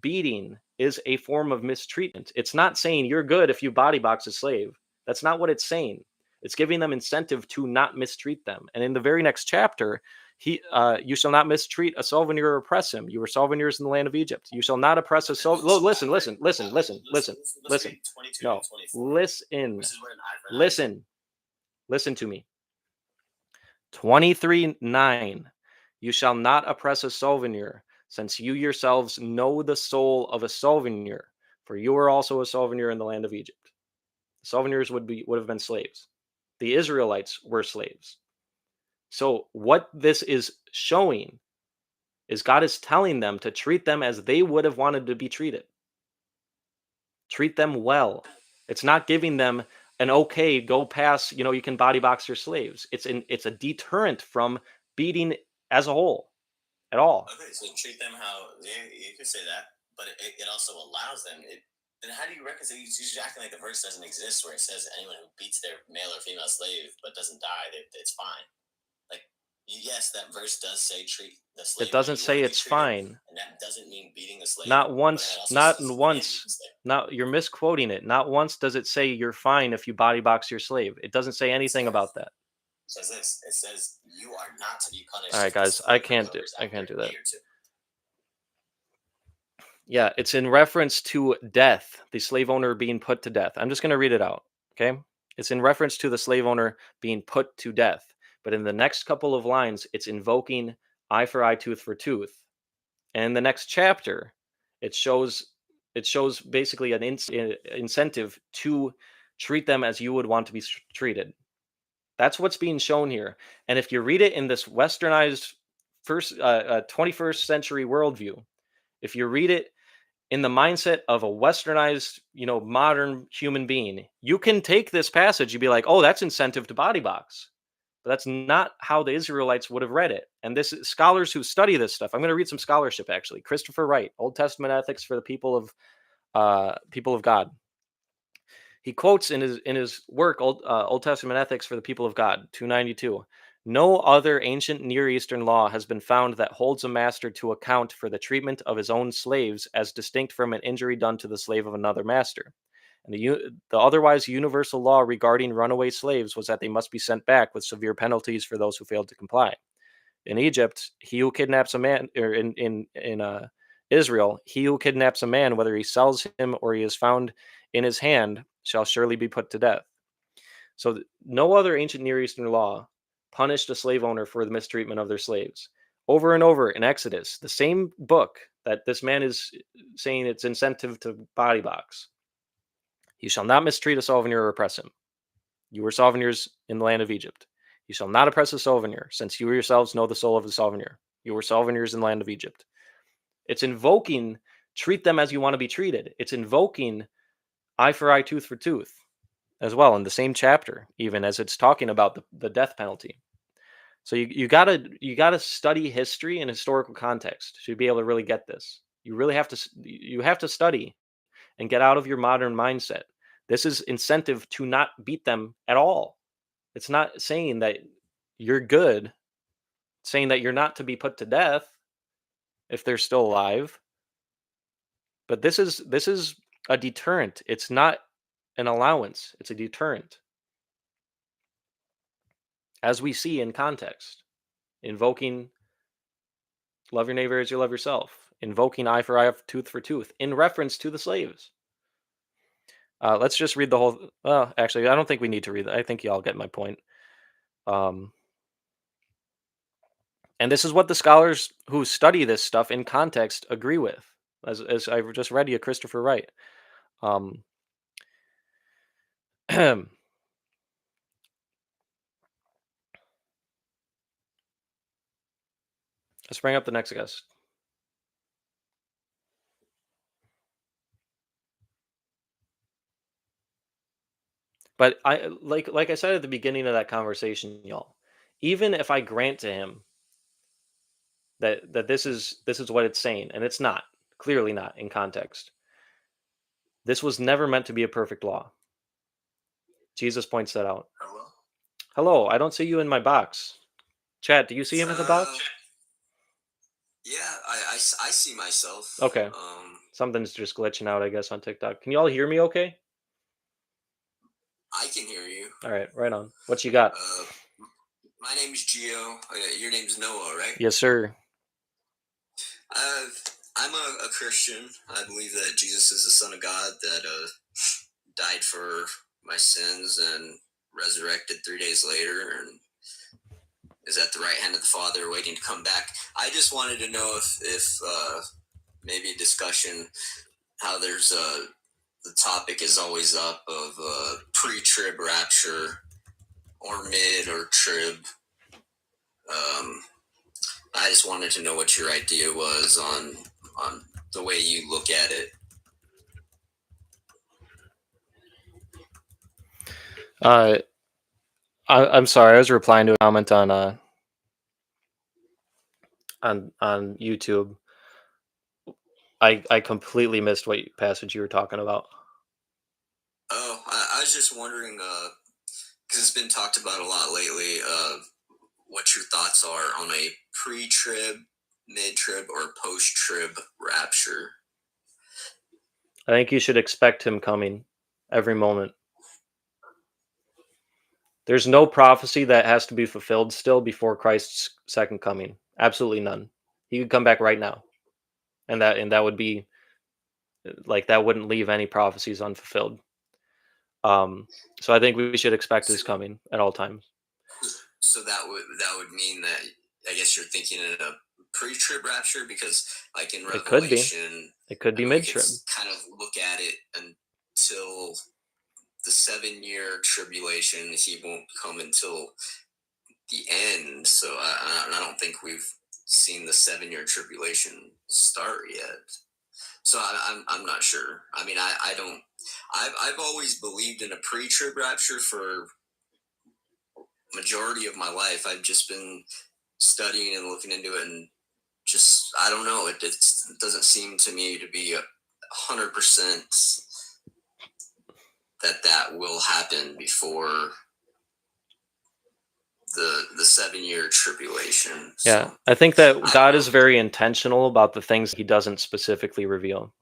Beating is a form of mistreatment. It's not saying you're good if you body box a slave. That's not what it's saying. It's giving them incentive to not mistreat them. And in the very next chapter, you shall not mistreat a souvenir or oppress him. You were souvenirs in the land of Egypt. You shall not oppress a souvenir. Listen. No, listen to me. 23:9. You shall not oppress a souvenir, since you yourselves know the soul of a souvenir, for you are also a souvenir in the land of Egypt. The souvenirs would have been slaves. The Israelites were slaves. So what this is showing is God is telling them to treat them as they would have wanted to be treated. Treat them well. It's not giving them an okay, go pass, you can body box your slaves. It's a deterrent from beating as a whole at all. Okay, so treat them how you can say that, but it also allows them. Then how do you reconcile? You're acting like the verse doesn't exist where it says anyone who beats their male or female slave but doesn't die, it's fine. Like, yes, that verse does say treat the slave. It doesn't say it's fine. And that doesn't mean beating the slave. Not once. Not you're misquoting it. Not once does it say you're fine if you body box your slave. It doesn't say anything about that. It says this. It says you are not to be punished. All right, guys, I can't do that. Yeah, it's in reference to death, the slave owner being put to death. I'm just going to read it out, okay? It's in reference to the slave owner being put to death. But in the next couple of lines, it's invoking eye for eye, tooth for tooth. And in the next chapter, it shows basically an incentive to treat them as you would want to be treated. That's what's being shown here. And if you read it in this westernized 21st century worldview, if you read it in the mindset of a westernized, modern human being, you can take this passage and be like, oh, that's incentive to body box. But that's not how the Israelites would have read it. And this scholars who study this stuff, I'm going to read some scholarship actually. Christopher Wright, Old Testament Ethics for the People of God. He quotes in his work, Old Testament Ethics for the People of God, 292. No other ancient Near Eastern law has been found that holds a master to account for the treatment of his own slaves as distinct from an injury done to the slave of another master. And the otherwise universal law regarding runaway slaves was that they must be sent back with severe penalties for those who failed to comply. In Egypt, he who kidnaps a man, or in Israel, he who kidnaps a man, whether he sells him or he is found in his hand, shall surely be put to death. So no other ancient Near Eastern law punished a slave owner for the mistreatment of their slaves. Over and over in Exodus, the same book that this man is saying it's incentive to body box. You shall not mistreat a souvenir or oppress him. You were souvenirs in the land of Egypt. You shall not oppress a souvenir, since you yourselves know the soul of the souvenir. You were souvenirs in the land of Egypt. It's invoking, treat them as you want to be treated. It's invoking eye for eye, tooth for tooth as well in the same chapter, even as it's talking about the death penalty. So you gotta study history and historical context to be able to really get this. You really have to study and get out of your modern mindset. This is incentive to not beat them at all. It's not saying that you're good, it's saying that you're not to be put to death if they're still alive. But this is a deterrent. It's not an allowance. It's a deterrent. As we see in context, invoking love your neighbor as you love yourself, invoking eye for eye, tooth for tooth, in reference to the slaves. Let's just read the whole. Actually, I don't think we need to read that. I think y'all get my point. And this is what the scholars who study this stuff in context agree with, as I just read you, Christopher Wright. Let's bring up the next guest. But I like I said at the beginning of that conversation, y'all. Even if I grant to him that this is what it's saying, and it's not, clearly not in context. This was never meant to be a perfect law. Jesus points that out. Hello? Hello, I don't see you in my box. Chad, do you see him in the box? Yeah, I see myself. Okay. Something's just glitching out, I guess, on TikTok. Can you all hear me okay? I can hear you. All right, right on. What you got? My name's Gio. Your name's Noah, right? Yes, sir. I'm a Christian. I believe that Jesus is the Son of God that died for my sins and resurrected 3 days later and is at the right hand of the Father waiting to come back. I just wanted to know if maybe a discussion, how there's the topic is always up of pre-trib rapture or mid or trib. I just wanted to know what your idea was on the way you look at it. I'm sorry. I was replying to a comment on YouTube. I completely missed what passage you were talking about. Oh, I was just wondering, because it's been talked about a lot lately, what your thoughts are on a pre-trib, mid-trib, or post-trib rapture. I think you should expect him coming every moment. There's no prophecy that has to be fulfilled still before Christ's second coming. Absolutely none. He could come back right now. And that would be like, that wouldn't leave any prophecies unfulfilled. So I think we should expect his coming at all times. So that would mean that, I guess you're thinking of a pre-trib rapture, because like in Revelation, it could be mid-trib. Kind of look at it until the 7-year tribulation. He won't come until the end. So I don't think we've seen the 7-year tribulation start yet. So I'm not sure. I mean, I don't. I've always believed in a pre-trib rapture for majority of my life. I've just been studying and looking into it, and just I don't know. It doesn't seem to me to be 100% that will happen before the 7-year tribulation. Yeah, so, I think that God is very intentional about the things he doesn't specifically reveal.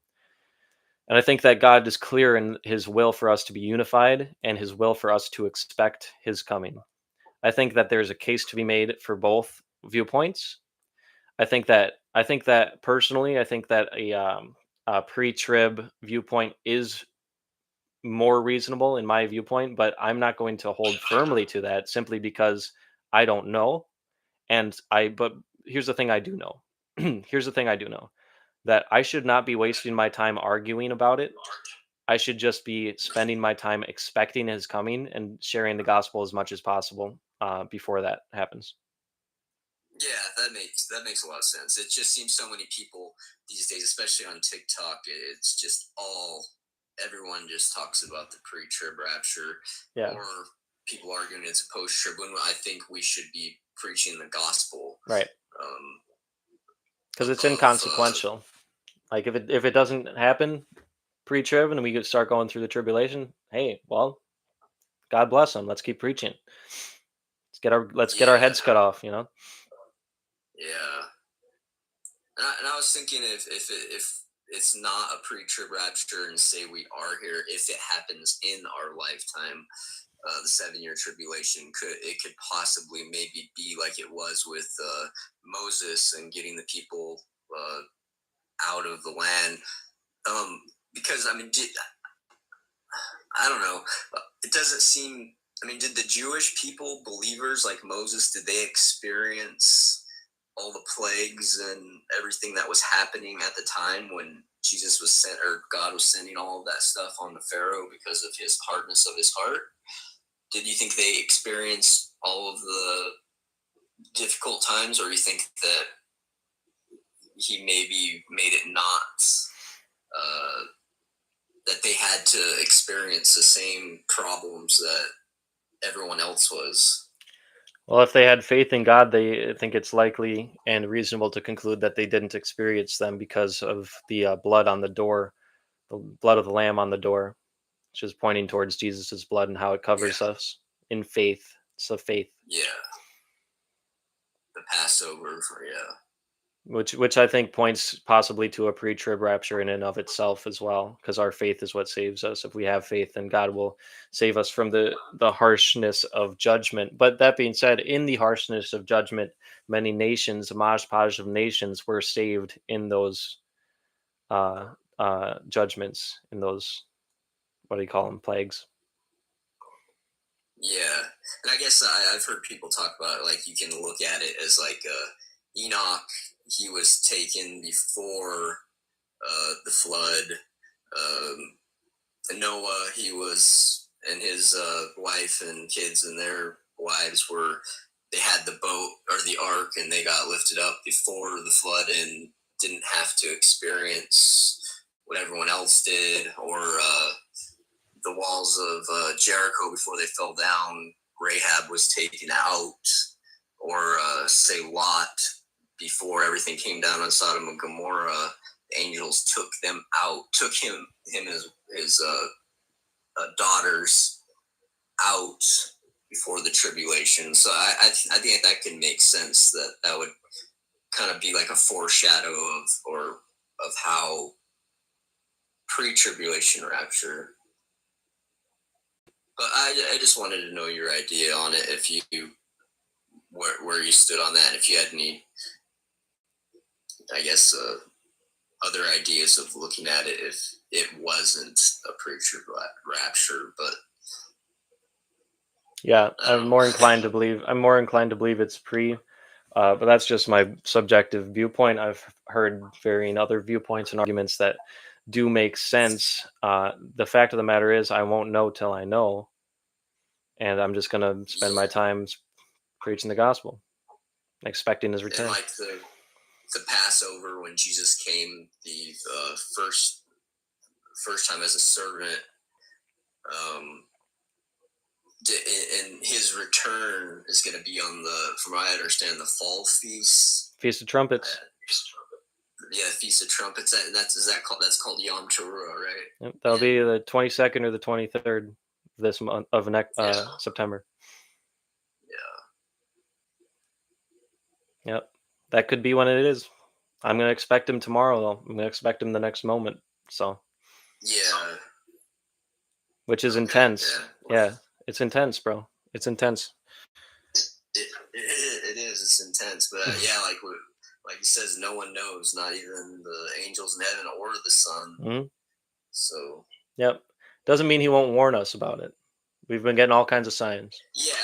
And I think that God is clear in his will for us to be unified and his will for us to expect his coming. I think that there's a case to be made for both viewpoints. I think that personally, I think that a pre-trib viewpoint is more reasonable in my viewpoint, but I'm not going to hold firmly to that simply because I don't know. But here's the thing I do know. Here's the thing I do know, that I should not be wasting my time arguing about it I should just be spending my time expecting his coming and sharing the gospel as much as possible before that happens. Yeah, that makes a lot of sense. It just seems so many people these days, especially on TikTok, it's just all everyone just talks about the pre-trib rapture, Yeah, or people arguing it's a post-trib. When I think we should be preaching the gospel right. um, Because it's above. inconsequential. Like if it doesn't happen pre-trib and we could start going through the tribulation, hey, well, God bless them. Let's keep preaching. Let's get our Yeah, heads cut off. You know. yeah. And I was thinking if it's not a pre-trib rapture and say we are here, if it happens in our lifetime, the 7-year tribulation could possibly maybe be like it was with Moses and getting the people out of the land. Because I mean, I don't know. It doesn't seem. I mean, did the Jewish people, believers like Moses, did they experience all the plagues and everything that was happening at the time when Jesus was sent, or God was sending all of that stuff on the Pharaoh because of his hardness of his heart? Did you think they experienced all of the difficult times, or you think that he maybe made it not that they had to experience the same problems that everyone else was? Well, if they had faith in God, they think it's likely and reasonable to conclude that they didn't experience them because of the blood on the door, the blood of the Lamb on the door, which is pointing towards Jesus's blood and how it covers Yeah, us in faith. It's a faith, yeah, the Passover, yeah. which I think points possibly to a pre-trib rapture in and of itself as well, because our faith is what saves us. If we have faith, then God will save us from the harshness of judgment. But that being said, in the harshness of judgment, many nations, of nations, were saved in those judgments, in those, what do you call them, plagues. Yeah, and I guess I've heard people talk about it, like you can look at it as like Enoch. He was taken before the flood. Noah, he was, and his wife and kids and their wives were. They had the boat or the ark, and they got lifted up before the flood and didn't have to experience what everyone else did, or the walls of Jericho before they fell down. Rahab was taken out, or say Lot before everything came down on Sodom and Gomorrah. The angels took them out, took him his daughters out before the tribulation. So I think that can make sense, that would kind of be like a foreshadow of how pre-tribulation rapture. But I just wanted to know your idea on it, if you where you stood on that, if you had any, I guess, other ideas of looking at it if it wasn't a pre-trib rapture. But Yeah, I don't I'm know. more inclined to believe. I'm more inclined to believe it's pre. But that's just my subjective viewpoint. I've heard varying other viewpoints and arguments that do make sense. The fact of the matter is, I won't know till I know, and I'm just gonna spend my Yeah, time preaching the gospel, expecting his and return. like the Passover when Jesus came, the first time as a servant, um, and his return is going to be on from what I understand, the fall feast. Feast of Trumpets. Yeah, Feast of Trumpets. That's called Yom Teruah, right? Yep, that'll be the 22nd or the 23rd this month of Yeah, September. yeah, Yep, that could be when it is. I'm gonna expect him tomorrow, though. I'm gonna expect him the next moment. So, yeah. which is Okay, intense. yeah. Yeah, it's intense, bro. It's intense. It is. It's intense, but yeah, like he says, no one knows, not even the angels in heaven or the Son. Hmm. So Yep. Doesn't mean he won't warn us about it. We've been getting all kinds of signs. yeah,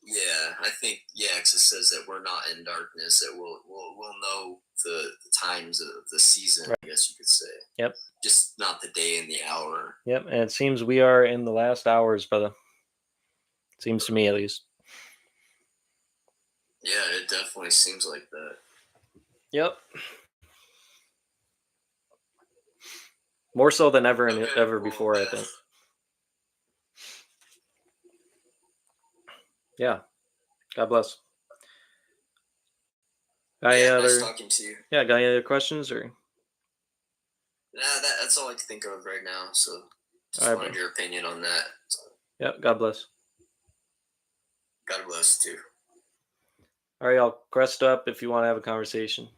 Yeah, I think, yeah, 'cause it says that we're not in darkness. That we'll know the times of the season, Right. I guess you could say. Yep. Just not the day and the hour. Yep. And it seems we are in the last hours, brother. Seems to me, at least. Yeah, it definitely seems like that. Yep. More so than ever and Okay, ever well, before, I yeah. think. Yeah. God bless. Got any Yeah, nice other? talking to you. Yeah. Got any other questions or? Nah, that's all I can think of right now. So just All right, wanted bro. your opinion on that. So, Yep. God bless. God bless too. All right, y'all. Crest up if you want to have a conversation.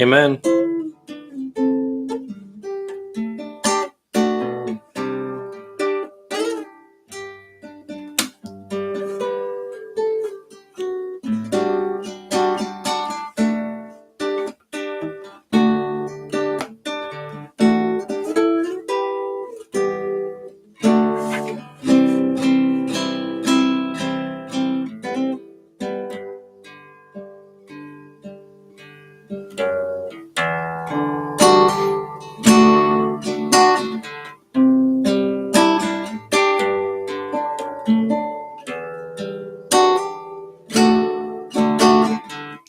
Amen.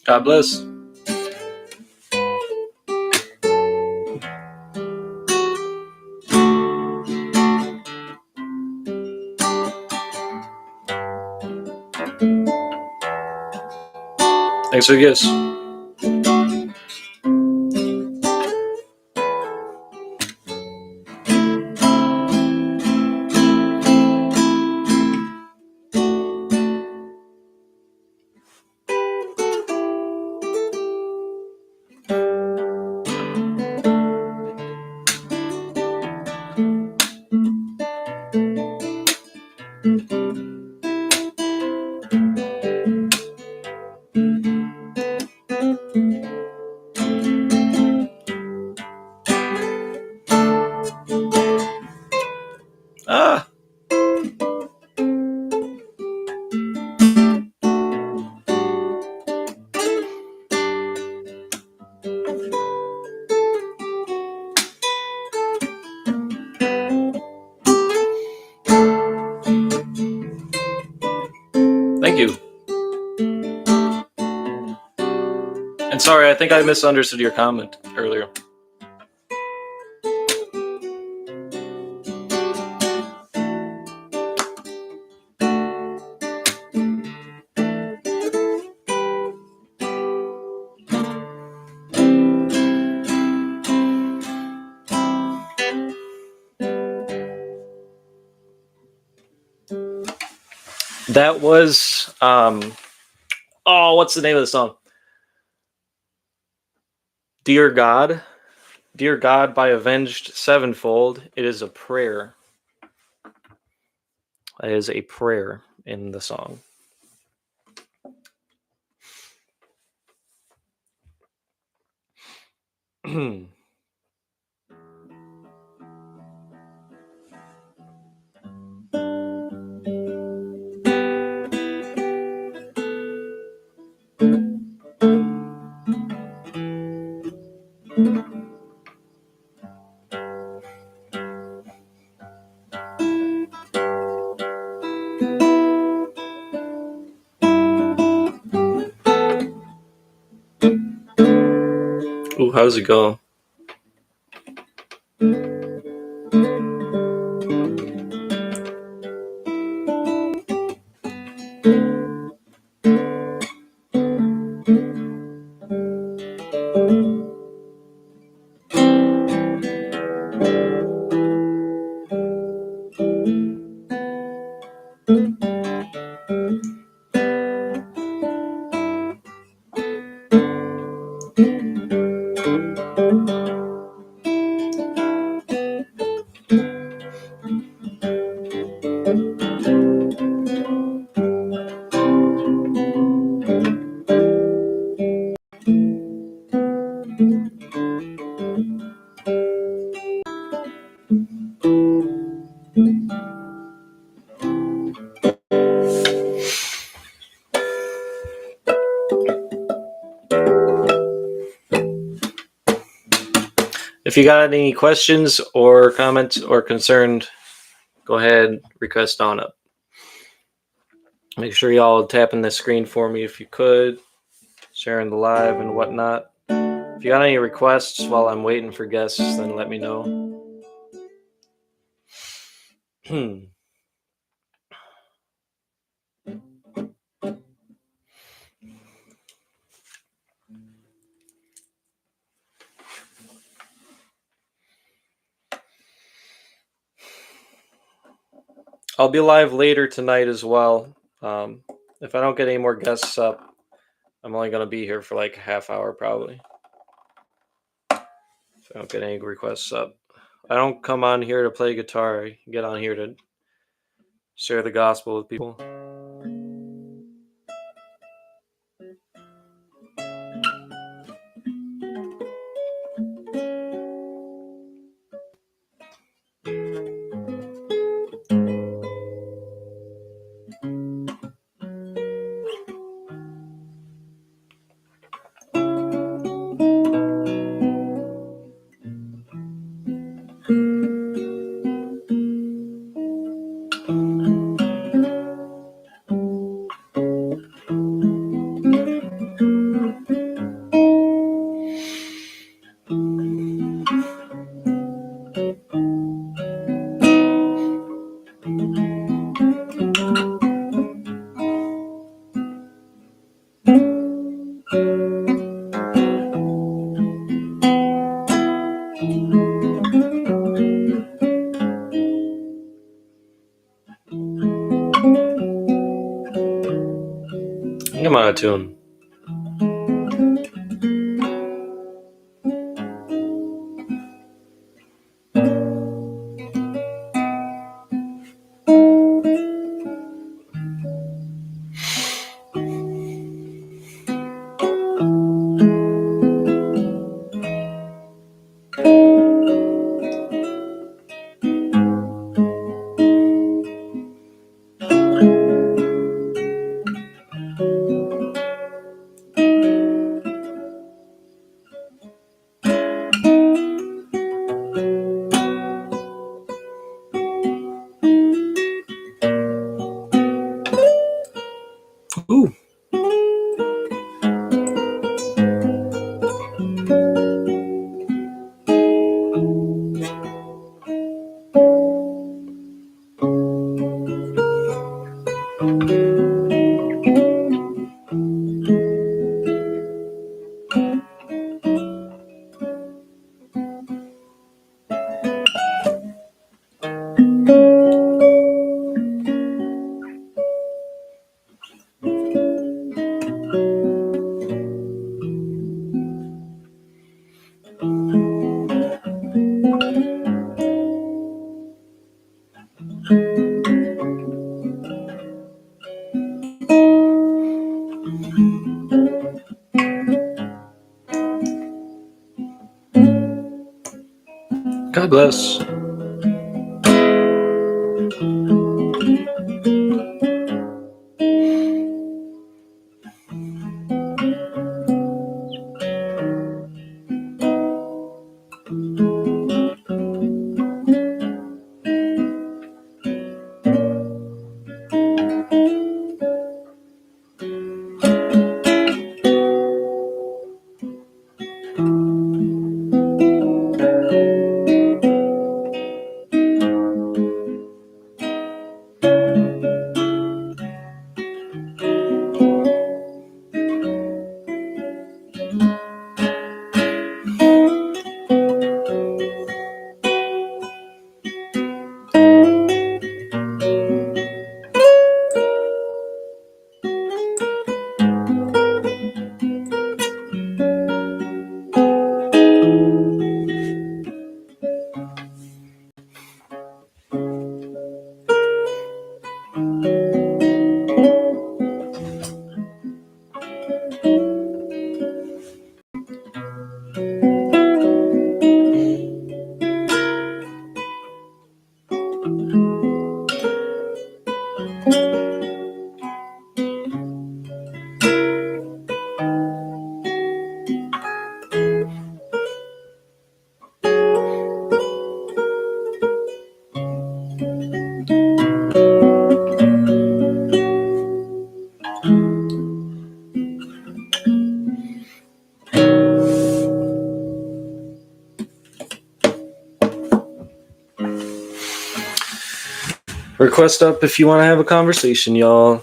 God bless. Thanks for the gifts. And sorry, I think I misunderstood your comment earlier. That was what's the name of the song? Dear God by Avenged Sevenfold. It is a prayer. It is a prayer in the song. Ooh, how's it go? If you got any questions or comments or concerned, go ahead, request on up. Make sure y'all tapping the screen for me if you could, sharing the live and whatnot. If you got any requests while I'm waiting for guests, then let me know. I'll be live later tonight as well. If I don't get any more guests up, I'm only going to be here for like a half hour probably. If I don't get any requests up. I don't come on here to play guitar. I get on here to share the gospel with people. I'm out of tune. God bless. Request up if you want to have a conversation, y'all.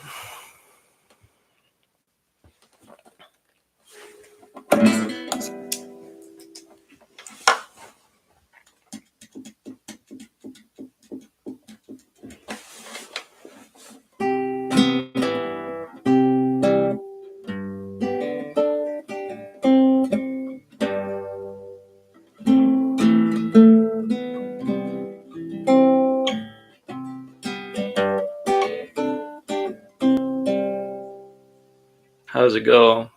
How's it go?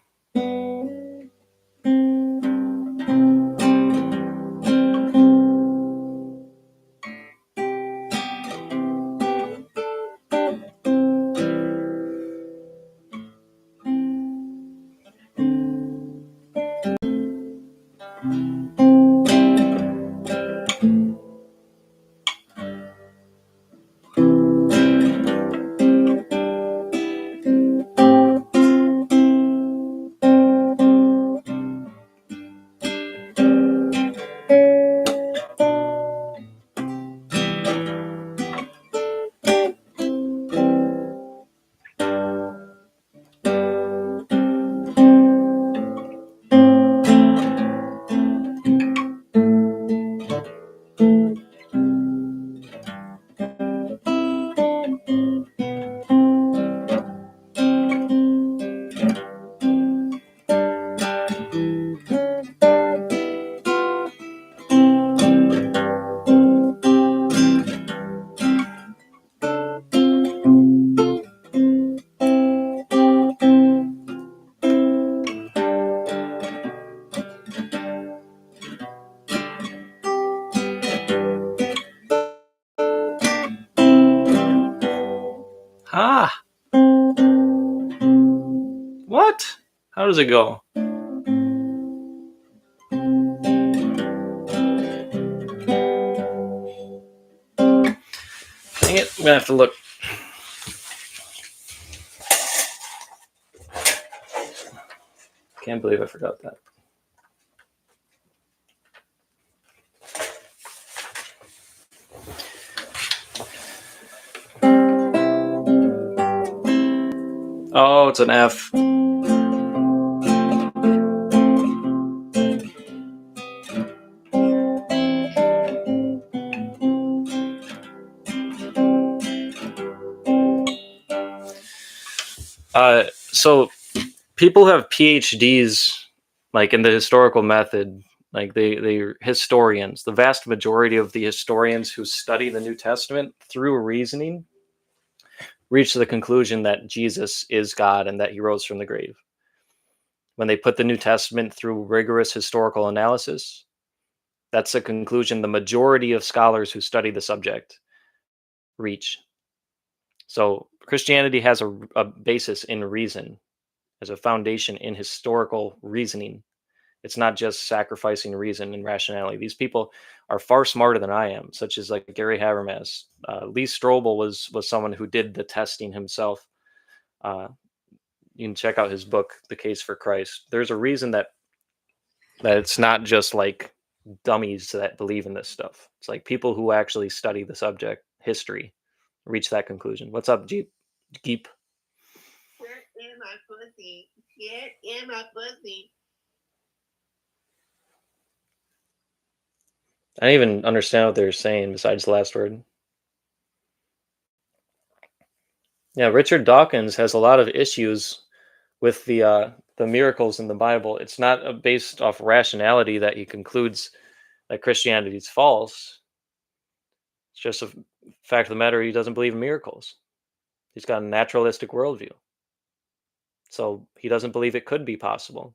Ah! What? How does it go? Dang it, I'm gonna have to look. Can't believe I forgot that. Oh, it's an F. So people have PhDs like in the historical method, like they're historians. The vast majority of the historians who study the New Testament through reasoning reach the conclusion that Jesus is God and that he rose from the grave. When they put the New Testament through rigorous historical analysis, That's a conclusion the majority of scholars who study the subject reach. So Christianity has a basis in reason, as a foundation in historical reasoning. It's not just sacrificing reason and rationality. These people are far smarter than I am, such as like Gary Habermas. Lee Strobel was someone who did the testing himself. Uh, you can check out his book, The Case for Christ. There's a reason that it's not just like dummies that believe in this stuff. It's like people who actually study the subject, history, reach that conclusion. What's up, Jeep? Geep? Get in my pussy. Get in my pussy. I didn't even understand what they were saying besides the last word. Yeah, Richard Dawkins has a lot of issues with the miracles in the Bible. It's not based off rationality that he concludes that Christianity is false. It's just a fact of the matter he doesn't believe in miracles. He's got a naturalistic worldview. So he doesn't believe it could be possible.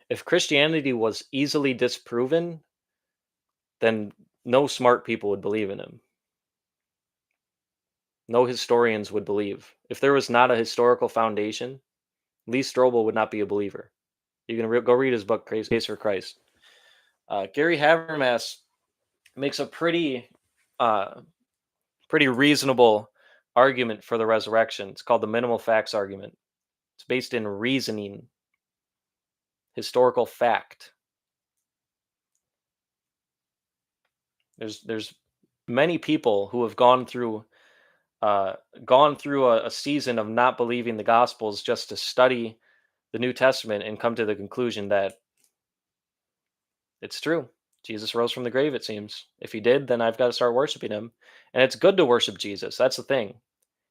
If Christianity was easily disproven, then no smart people would believe in him. No historians would believe. If there was not a historical foundation, Lee Strobel would not be a believer. You can go read his book, Case for Christ. Gary Habermas makes a pretty reasonable argument for the resurrection. It's called the minimal facts argument. It's based in reasoning, historical fact. There's many people who have gone through a season of not believing the Gospels just to study the New Testament and come to the conclusion that it's true. Jesus rose from the grave, it seems. If he did, then I've got to start worshiping him. And it's good to worship Jesus. That's the thing.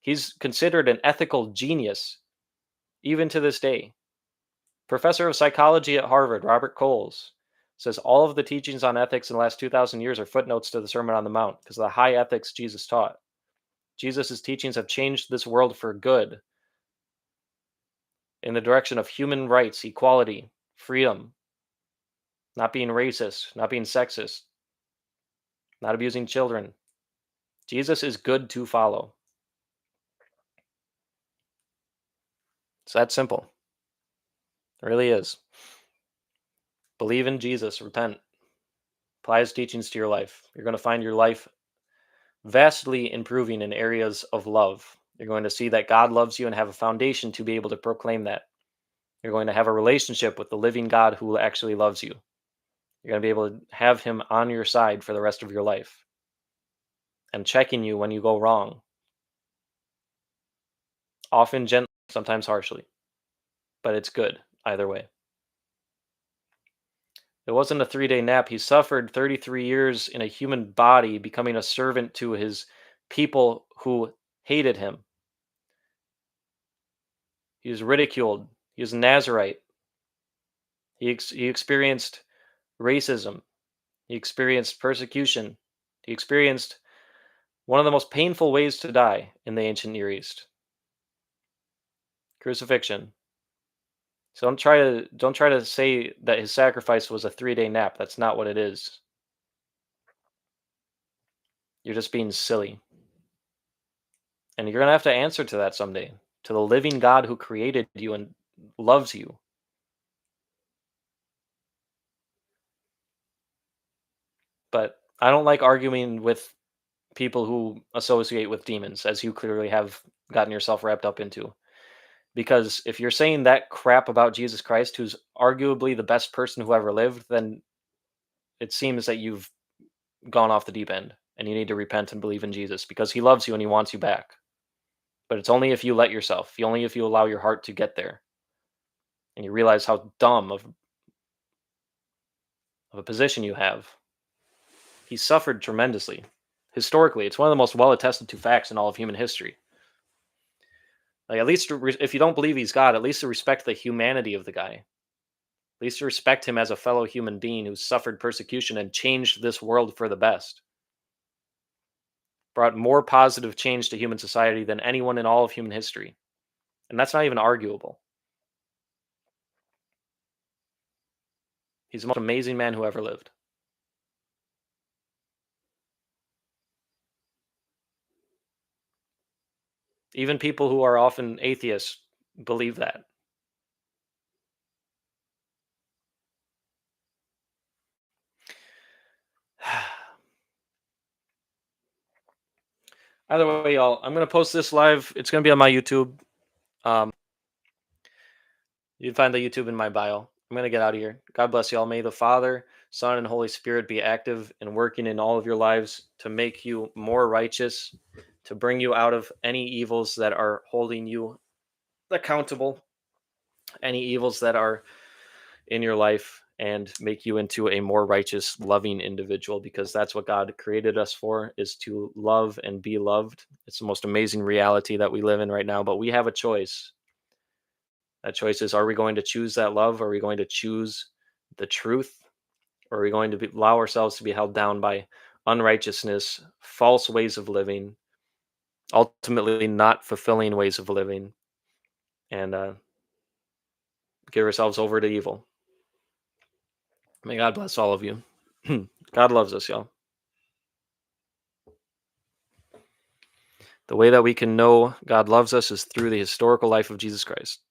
He's considered an ethical genius, even to this day. Professor of psychology at Harvard, Robert Coles, says all of the teachings on ethics in the last 2,000 years are footnotes to the Sermon on the Mount because of the high ethics Jesus taught. Jesus' teachings have changed this world for good in the direction of human rights, equality, freedom, not being racist, not being sexist, not abusing children. Jesus is good to follow. It's that simple. It really is. Believe in Jesus, repent, apply his teachings to your life. You're going to find your life vastly improving in areas of love. You're going to see that God loves you and have a foundation to be able to proclaim that. You're going to have a relationship with the living God who actually loves you. You're going to be able to have him on your side for the rest of your life and checking you when you go wrong. Often gently, sometimes harshly. But it's good either way. It wasn't a 3-day nap. He suffered 33 years in a human body, becoming a servant to his people who hated him. He was ridiculed. He was a Nazarite. He experienced racism. He experienced persecution. He experienced one of the most painful ways to die in the ancient Near East. Crucifixion. So don't try to say that his sacrifice was a 3-day nap. That's not what it is. You're just being silly. And you're going to have to answer to that someday, to the living God who created you and loves you. But I don't like arguing with people who associate with demons, as you clearly have gotten yourself wrapped up into. Because if you're saying that crap about Jesus Christ, who's arguably the best person who ever lived, then it seems that you've gone off the deep end and you need to repent and believe in Jesus because he loves you and he wants you back. But it's only if you let yourself, only if you allow your heart to get there and you realize how dumb of a position you have. He suffered tremendously. Historically, it's one of the most well-attested to facts in all of human history. Like, at least if you don't believe he's God, at least to respect the humanity of the guy. At least to respect him as a fellow human being who suffered persecution and changed this world for the best. Brought more positive change to human society than anyone in all of human history. And that's not even arguable. He's the most amazing man who ever lived. Even people who are often atheists believe that. Either way, y'all, I'm gonna post this live. It's gonna be on my YouTube. Um, you can find the YouTube in my bio. I'm gonna get out of here. God bless y'all. May the Father, Son, and Holy Spirit be active and working in all of your lives to make you more righteous, to bring you out of any evils that are holding you accountable, any evils that are in your life, and make you into a more righteous, loving individual, because that's what God created us for, is to love and be loved. It's the most amazing reality that we live in right now, but we have a choice. That choice is, are we going to choose that love? Are we going to choose the truth? Or are we going to allow ourselves to be held down by unrighteousness, false ways of living, ultimately not fulfilling ways of living, and give ourselves over to evil? May God bless all of you. God loves us, y'all. The way that we can know God loves us is through the historical life of Jesus Christ.